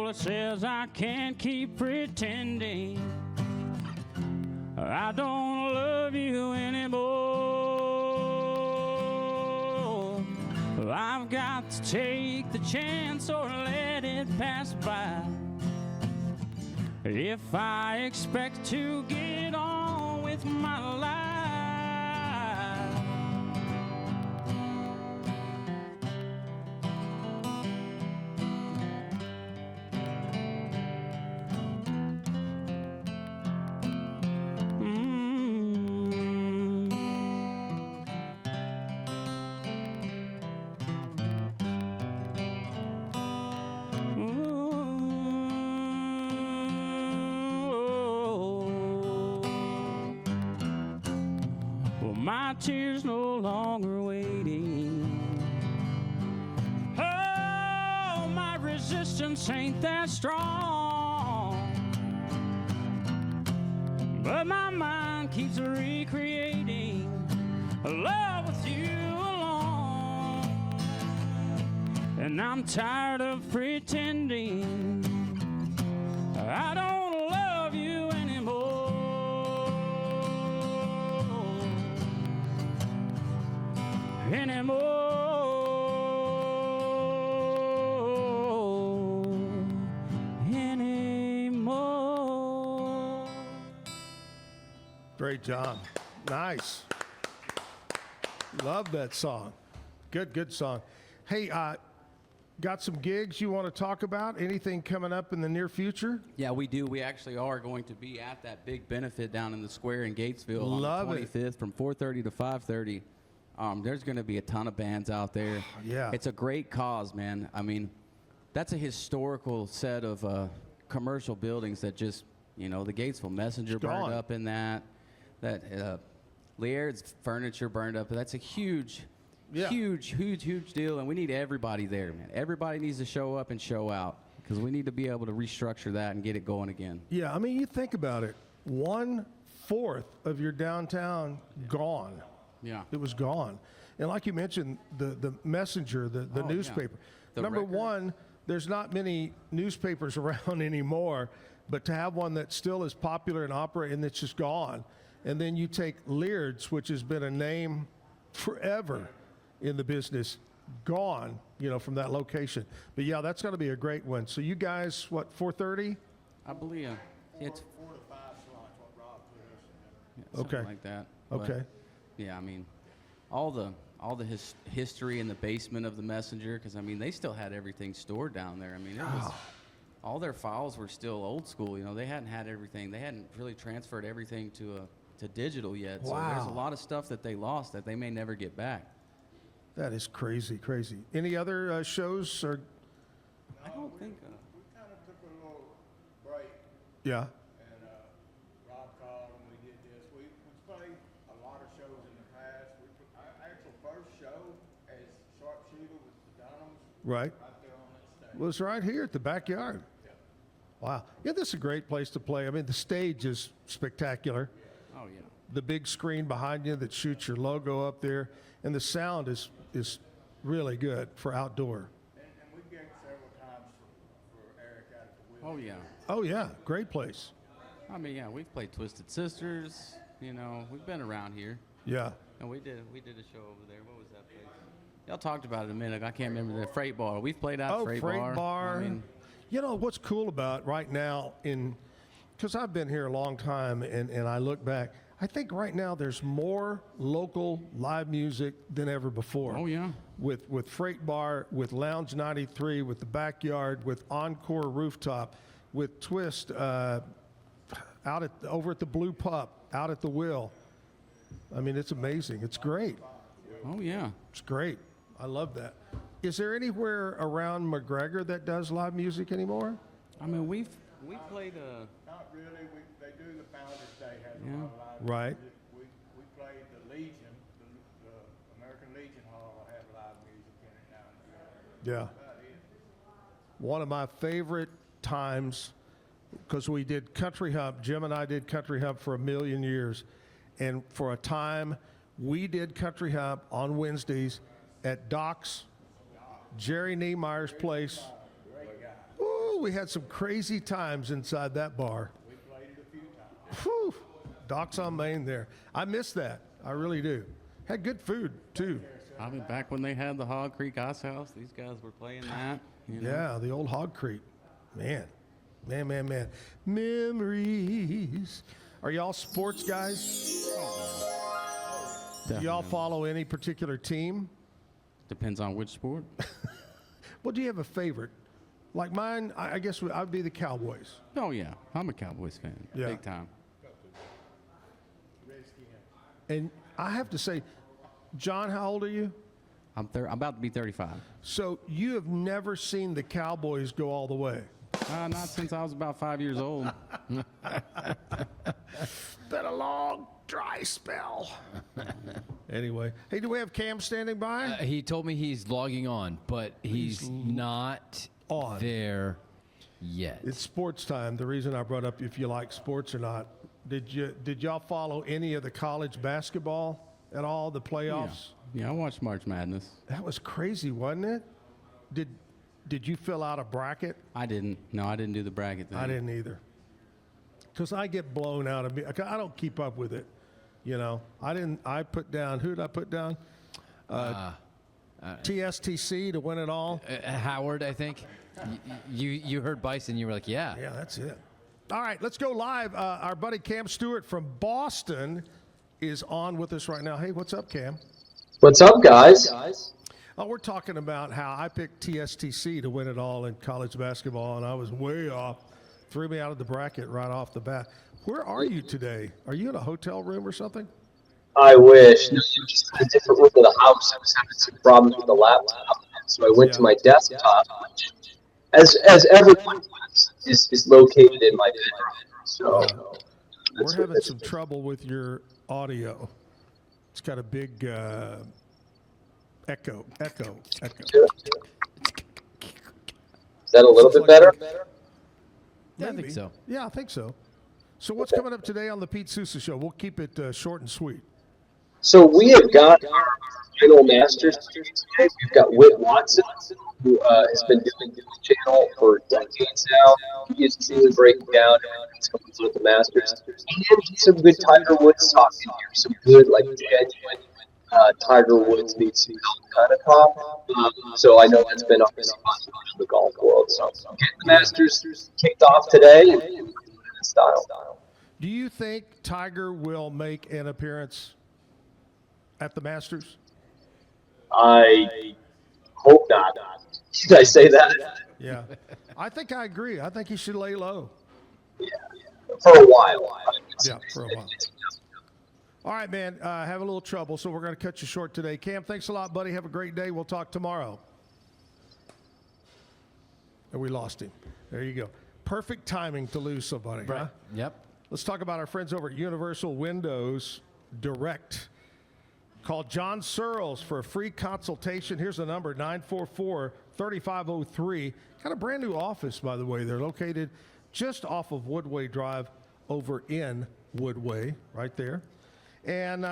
It says I can't keep pretending I don't love you anymore. I've got to take the chance or let it pass by. If I expect to get on with my life. My tears no longer waiting. Oh, my resistance ain't that strong. But my mind keeps recreating a love with you alone. And I'm tired of pretending I don't love you anymore. Anymore. Great job. Nice. Love that song. Good song. Hey, got some gigs you want to talk about? Anything coming up in the near future? Yeah, we do. We actually are going to be at that big benefit down in the square in Gatesville Love on the it. 25th from 4:30 to 5:30. There's going to be a ton of bands out there. Yeah. It's a great cause, man. I mean, that's a historical set of commercial buildings that just, you know, the Gatesville Messenger It's gone. burned up in that. That Laird's furniture burned up. That's a huge deal, and we need everybody there, man. Everybody needs to show up and show out because we need to be able to restructure that and get it going again. Yeah, I mean, you think about it. 1/4 of your downtown gone. Yeah. It was gone. And like you mentioned, the Messenger, the Oh, yeah. newspaper. The Number Record. one, there's not many newspapers around anymore, but to have one that still is popular and operating and that's just gone. And then you take Laird's, which has been a name forever in the business, gone, you know, from that location. But yeah, that's going to be a great one. So you guys, what, 4:30? I believe it's 4 to 5 slots, what Rob put us in. something Okay. like that. Okay. But, yeah, I mean, all the history in the basement of the Messenger, because I mean they still had everything stored down there. I mean, it was all their files were still old school. You know, they hadn't had everything. They hadn't really transferred everything to digital yet. So there's a Wow. lot of stuff that they lost that they may never get back. That is crazy. Any other shows? Or I don't think. We kind of took a little break, yeah. and Rob called and we did this. We played a lot of shows in the past. Our actual first show as Sharpshooter was the Dunhams. Right. Right there on that stage. Was right here at the backyard. Wow. Yeah, this is a great place to play. I mean, the stage is spectacular. Oh yeah. The big screen behind you that shoots your logo up there, and the sound is really good for outdoor. And we gave several times for Eric out at the wheel. Oh yeah. Oh yeah, great place. I mean, yeah, we've played Twisted Sisters. You know, we've been around here. Yeah. And we did a show over there. What was that place? Y'all talked about it a minute. I can't remember the Freight Bar. We've played out Freight Bar. I mean, you know what's cool about right now because I've been here a long time and I look back, I think right now there's more local live music than ever before. Oh yeah. With Freight Bar, with Lounge 93, with the Backyard, with Encore Rooftop, with Twist over at the Blue Pup, out at the Wheel. I mean, it's amazing. It's great. Oh yeah. It's great. I love that. Is there anywhere around McGregor that does live music anymore? I mean, we played Not really. They do the Founders Day has a Yeah. lot of live Right. music. We played the Legion, the American Legion Hall will have live music in it now and again. Yeah. That's about it. One of my favorite times, because we did Country Hump. Jim and I did Country Hump for 1,000,000 years. And for a time, we did Country Hump on Wednesdays at Doc's, Jerry Niemeyer's place. Ooh, we had some crazy times inside that bar. We played it a few times. Whew, Docks on Main there. I miss that. I really do. Had good food, too. I mean, back when they had the Hog Creek Ice House, these guys were playing that. You know? Yeah, the old Hog Creek. Man. Memories. Are y'all sports guys? Do y'all follow any particular team? Depends on which sport. Well, do you have a favorite? Like mine, I guess I'd be the Cowboys. Oh, yeah. I'm a Cowboys fan. Yeah. Big time. And I have to say, John, how old are you? I'm about to be 35. So you have never seen the Cowboys go all the way? Not since I was about 5 years old. Been a long, dry spell. Anyway, hey, do we have Cam standing by? He told me he's logging on, but he's not on there yet. It's sports time. The reason I brought up if you like sports or not, did y'all follow any of the college basketball at all, the playoffs? Yeah, I watched March Madness. That was crazy, wasn't it? Did you fill out a bracket? I didn't. No, I didn't do the bracket thing. I didn't either. Because I get blown out of me. I don't keep up with it. You know, I put down, who did I put down? TSTC to win it all. Howard, I think. You heard Bison, you were like, yeah. Yeah, that's it. All right, let's go live. Our buddy Cam Stewart from Boston is on with us right now. Hey, what's up, Cam? What's up, guys? Oh, we're talking about how I picked TSTC to win it all in college basketball, and I was way off. Threw me out of the bracket right off the bat. Where are you today? Are you in a hotel room or something? I wish. No, just in a different room of the house. I was having some problems with the laptop, so I went to my desktop, which, as everyone is located in my bedroom. So we're having some trouble with your audio. It's got a big echo. Is that a little bit better? Yeah, I think so. Yeah, I think so. So what's coming up today on the Pete Sousa Show? We'll keep it short and sweet. So we have got our final masters today. We've got Whit Watson, who has been doing the channel for decades now. He is truly breaking down what's going on with the Masters. And some good Tiger Woods talk in here. Some good, like, genuine Tiger Woods meets kind of talk. So I know that's been obviously popular in the golf world. So getting the Masters kicked off today in style. Do you think Tiger will make an appearance at the Masters? I hope not. Did I say that? Yeah. I think I agree. I think he should lay low. Yeah. For a while. Yeah, for a while. All right, man. Have a little trouble, so we're going to cut you short today. Cam, thanks a lot, buddy. Have a great day. We'll talk tomorrow. And we lost him. There you go. Perfect timing to lose somebody, Right. huh? Yep. Let's talk about our friends over at Universal Windows Direct. Call John Searles for a free consultation. Here's the number, 944-3503. Got a brand new office, by the way. They're located just off of Woodway Drive over in Woodway, right there. And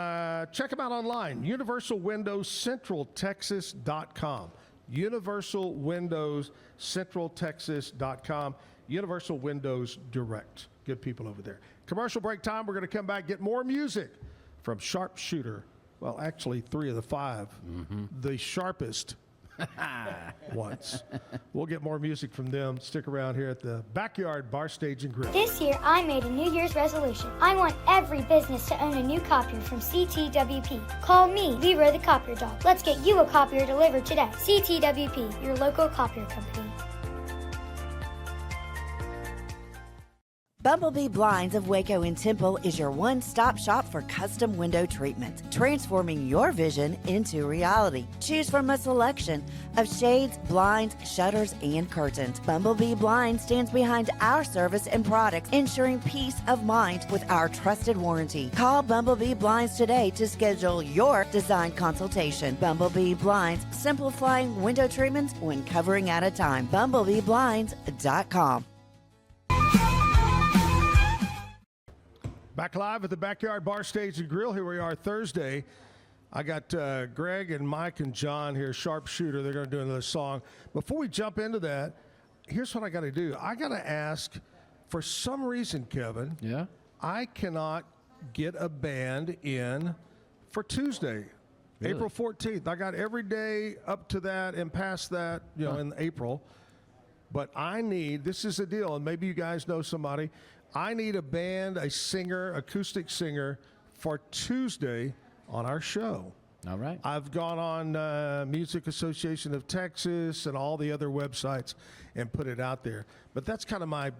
check them out online, universalwindowscentraltexas.com. universalwindowscentraltexas.com. Universal Windows Direct. Good people over there. Commercial break time. We're going to come back, get more music from Sharpshooter. Well, actually, 3 of the 5. The sharpest ones. We'll get more music from them. Stick around here at the Backyard Bar Stage and Grill. This year, I made a New Year's resolution. I want every business to own a new copier from CTWP. Call me, Leroy the Copier Dog. Let's get you a copier delivered today. CTWP, your local copier company. Bumblebee Blinds of Waco and Temple is your one-stop shop for custom window treatment, transforming your vision into reality. Choose from a selection of shades, blinds, shutters, and curtains. Bumblebee Blinds stands behind our service and products, ensuring peace of mind with our trusted warranty. Call Bumblebee Blinds today to schedule your design consultation. Bumblebee Blinds, simplifying window treatments one covering at a time. BumblebeeBlinds.com. Back live at the Backyard Bar Stage and Grill. Here we are Thursday. I got Greg and Mike and John here, Sharpshooter. They're going to do another song. Before we jump into that, here's what I got to do. I got to ask, for some reason, Kevin, I cannot get a band in for Tuesday, Really? April 14th. I got every day up to that and past that, in April. But I need, this is a deal, and maybe you guys know somebody. I need a band, a singer, acoustic singer for Tuesday on our show. All right. I've gone on Music Association of Texas and all the other websites and put it out there. But that's kind of my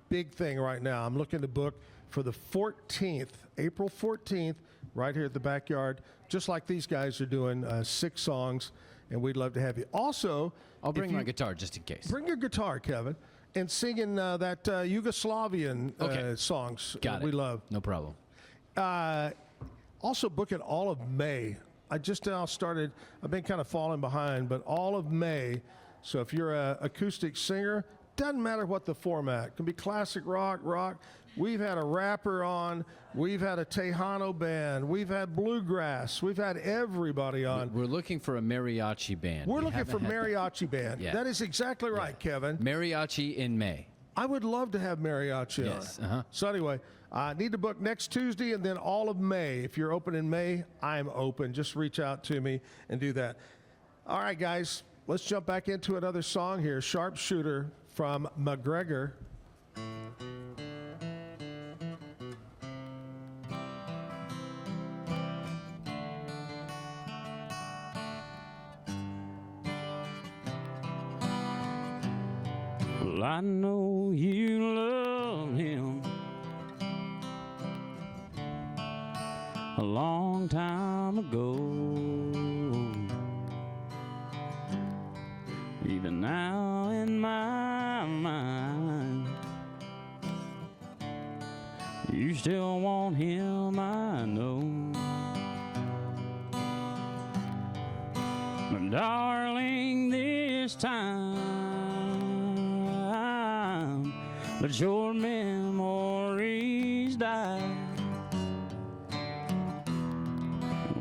big thing right now. I'm looking to book for the 14th, April 14th, right here at the backyard, just like these guys are doing, 6 songs, and we'd love to have you. Also, I'll bring my guitar just in case. Bring your guitar, Kevin, and singing that Yugoslavian songs we love. No problem. Also booking all of May. I just now started, I've been kind of falling behind, but all of May. So if you're an acoustic singer, doesn't matter what the format. It can be classic rock. We've had a rapper on. We've had a Tejano band. We've had bluegrass. We've had everybody on. We're looking for a mariachi band. We're looking for mariachi band. Yeah. That is exactly right, Kevin. Mariachi in May. I would love to have mariachi Yes, on. So anyway, I need to book next Tuesday and then all of May. If you're open in May, I'm open. Just reach out to me and do that. All right, guys, let's jump back into another song here. Sharpshooter from McGregor. Well, I know you love him a long time ago. Even now in my mind, you still want him, I know. But darling, this time, let your memories die.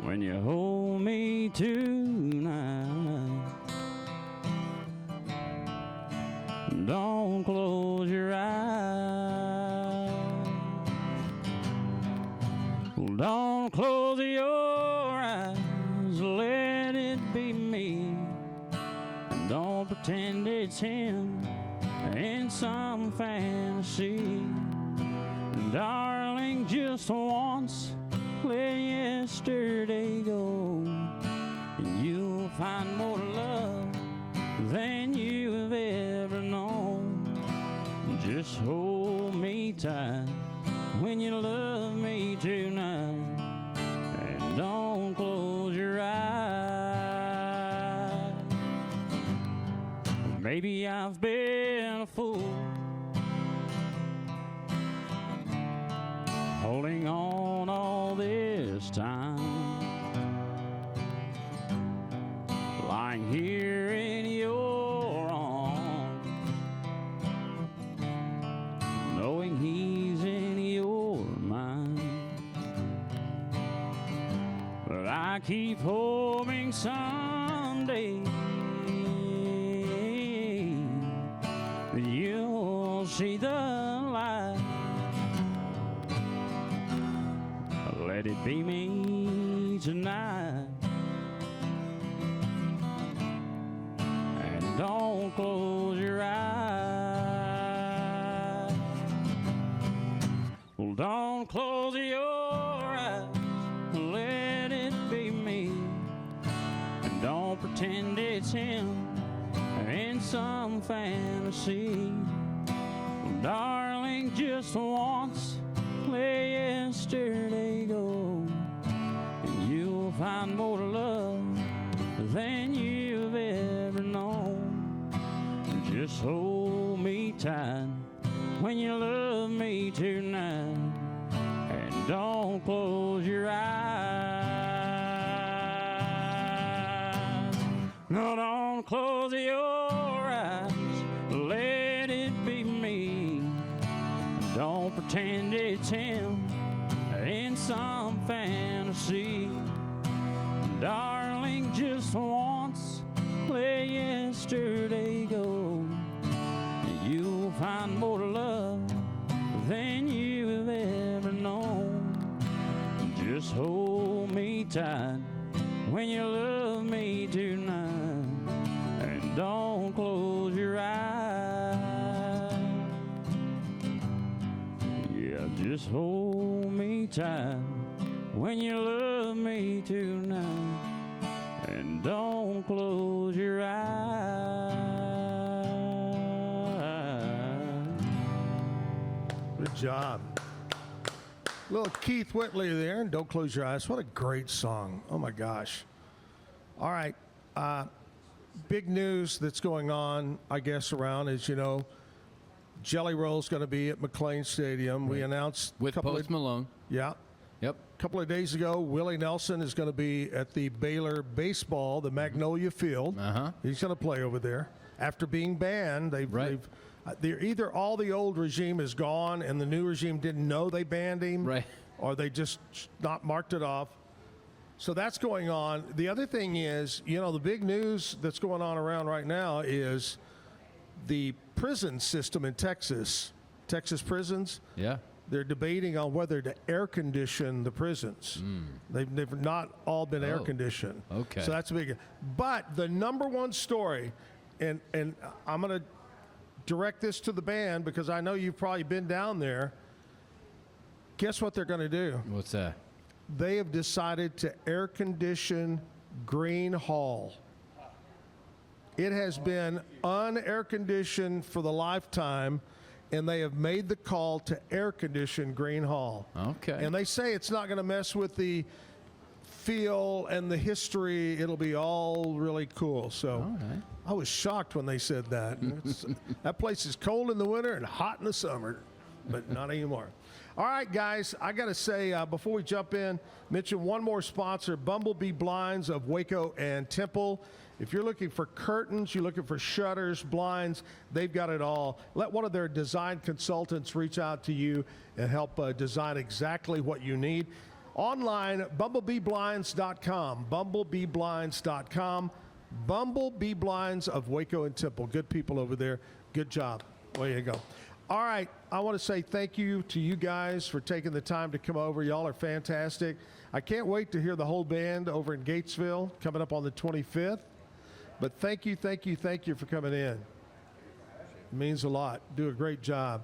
When you hold me tonight, don't close your eyes. Don't close your eyes, let it be me. And don't pretend it's him in some fantasy. Darling, just once, let yesterday go, and you'll find more love than you've ever known. Just hold me tight when you love me tonight, and don't close your eyes. Maybe I've been a fool, holding on all this time, lying here in your arms, knowing he's in your mind. But I keep hoping someday that you'll see the light. Let it be me tonight, and don't close your eyes. Well, don't close your eyes, let it be me, and don't pretend it's him in some fantasy. Well, darling, just once, let yesterday go, and you'll find more love than you've ever known. Just hold me tight when you love me tonight, and don't close your eyes. No, don't close your eyes, let it be me. Don't pretend it's him in some fantasy. Darling, just once, let yesterday go, and you'll find more love than you've ever known. tight when you love me tonight, and don't close your eyes. Yeah, just hold me tight when you love me tonight, and don't close your eyes. Good job. Little Keith Whitley there, and Don't Close Your Eyes. What a great song. Oh, my gosh. All right. Big news that's going on, I guess, around is, you know, Jelly Roll's going to be at McLean Stadium. We announced with Post Malone. Yeah. Yep. A couple of days ago, Willie Nelson is going to be at the Baylor baseball, the Magnolia Field. He's going to play over there. After being banned, they're either all the old regime is gone and the new regime didn't know they banned him, or they just not marked it off. So that's going on. The other thing is, you know, the big news that's going on around right now is the prison system in Texas prisons. Yeah. They're debating on whether to air condition the prisons. They've not all been air conditioned. Okay. So that's big. But the number one story, and I'm going to direct this to the band because I know you've probably been down there. Guess what they're going to do? What's that? They have decided to air condition Green Hall. It has been un-air conditioned for the lifetime, and they have made the call to air condition Green Hall. Okay. And they say it's not going to mess with the feel and the history. It'll be all really cool. So I was shocked when they said that. That place is cold in the winter and hot in the summer, but not anymore. All right, guys, I got to say, before we jump in, mention one more sponsor, Bumblebee Blinds of Waco and Temple. If you're looking for curtains, you're looking for shutters, blinds, they've got it all. Let one of their design consultants reach out to you and help design exactly what you need. Online, bumblebeeblinds.com, bumblebeeblinds.com, Bumblebee Blinds of Waco and Temple. Good people over there. Good job. There you go. All right, I want to say thank you to you guys for taking the time to come over. Y'all are fantastic. I can't wait to hear the whole band over in Gatesville coming up on the 25th. But thank you for coming in. It means a lot. Do a great job.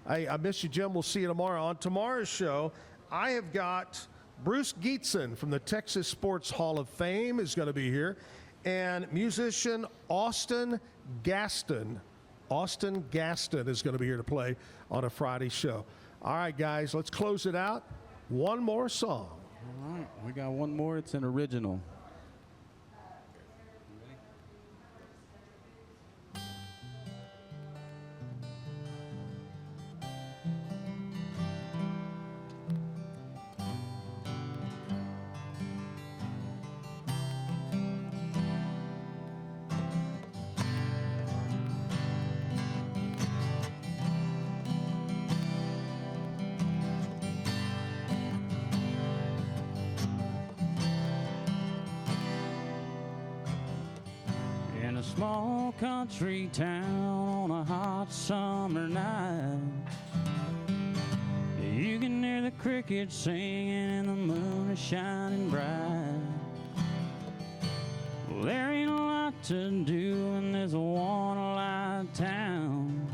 I miss you, Jim. We'll see you tomorrow. On tomorrow's show, I have got Bruce Geetson from the Texas Sports Hall of Fame is going to be here, and musician Austin Gaston. Austin Gaston is going to be here to play on a Friday show. All right, guys, let's close it out. One more song. All right, we got one more. It's an original. A small country town on a hot summer night, you can hear the crickets singing and the moon is shining bright. Well, there ain't a lot to do in this one-light town,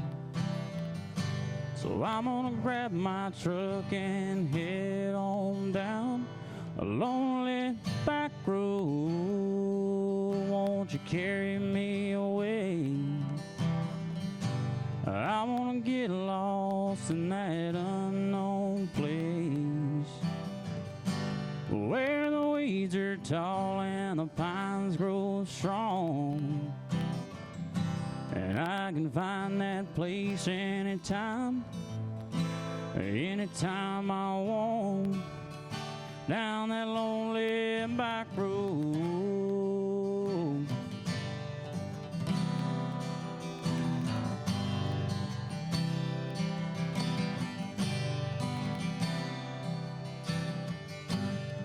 so I'm gonna grab my truck and head on down a lonely back road. Won't you carry me away? I wanna get lost in that unknown place, where the weeds are tall and the pines grow strong, and I can find that place anytime I want, down that lonely back road.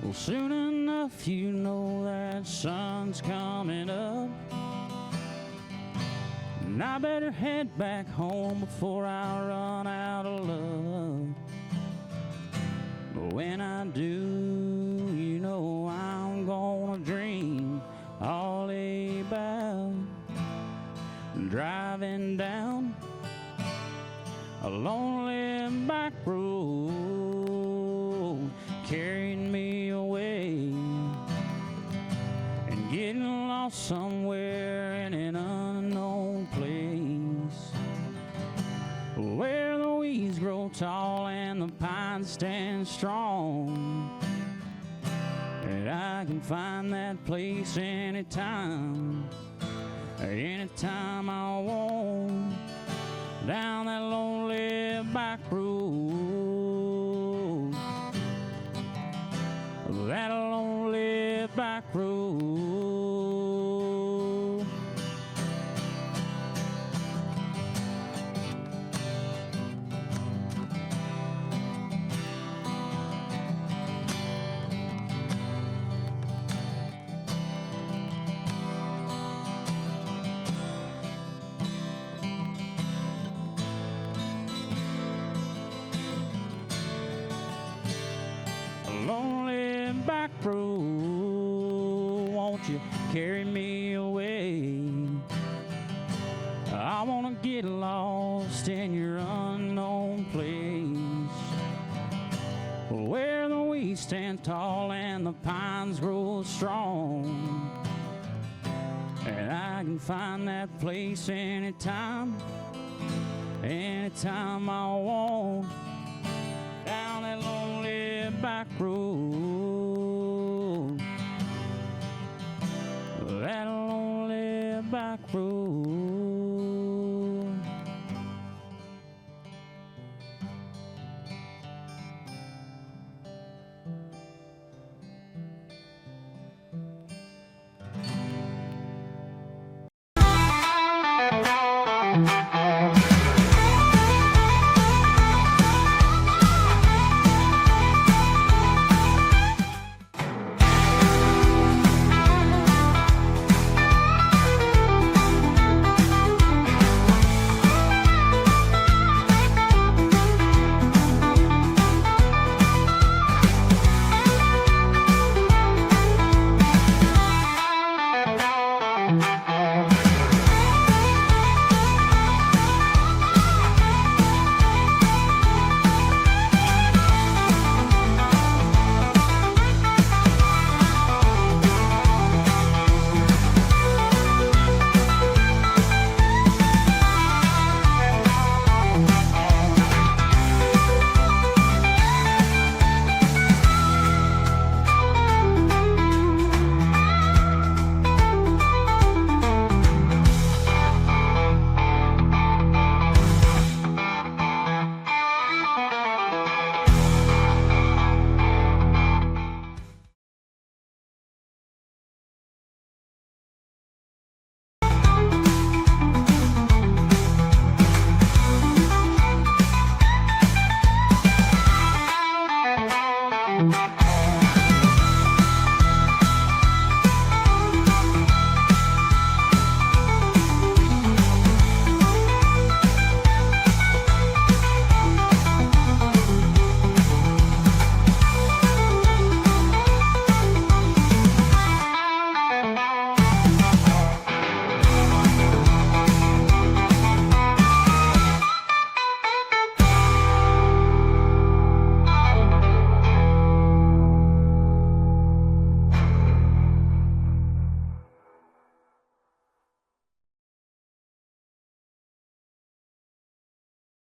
Well, soon enough, you know that sun's coming up, and I better head back home before I run out of love. But when I do, you know I'm driving down a lonely back road, carrying me away and getting lost somewhere in an unknown place, where the weeds grow tall and the pines stand strong. And I can find that place anytime I want, down that lonely back road, that lonely back road. Lonely back road, won't you carry me away? I wanna get lost in your unknown place, where the weeds stand tall and the pines grow strong. And I can find that place anytime I want, down that lonely back road, that lonely back road.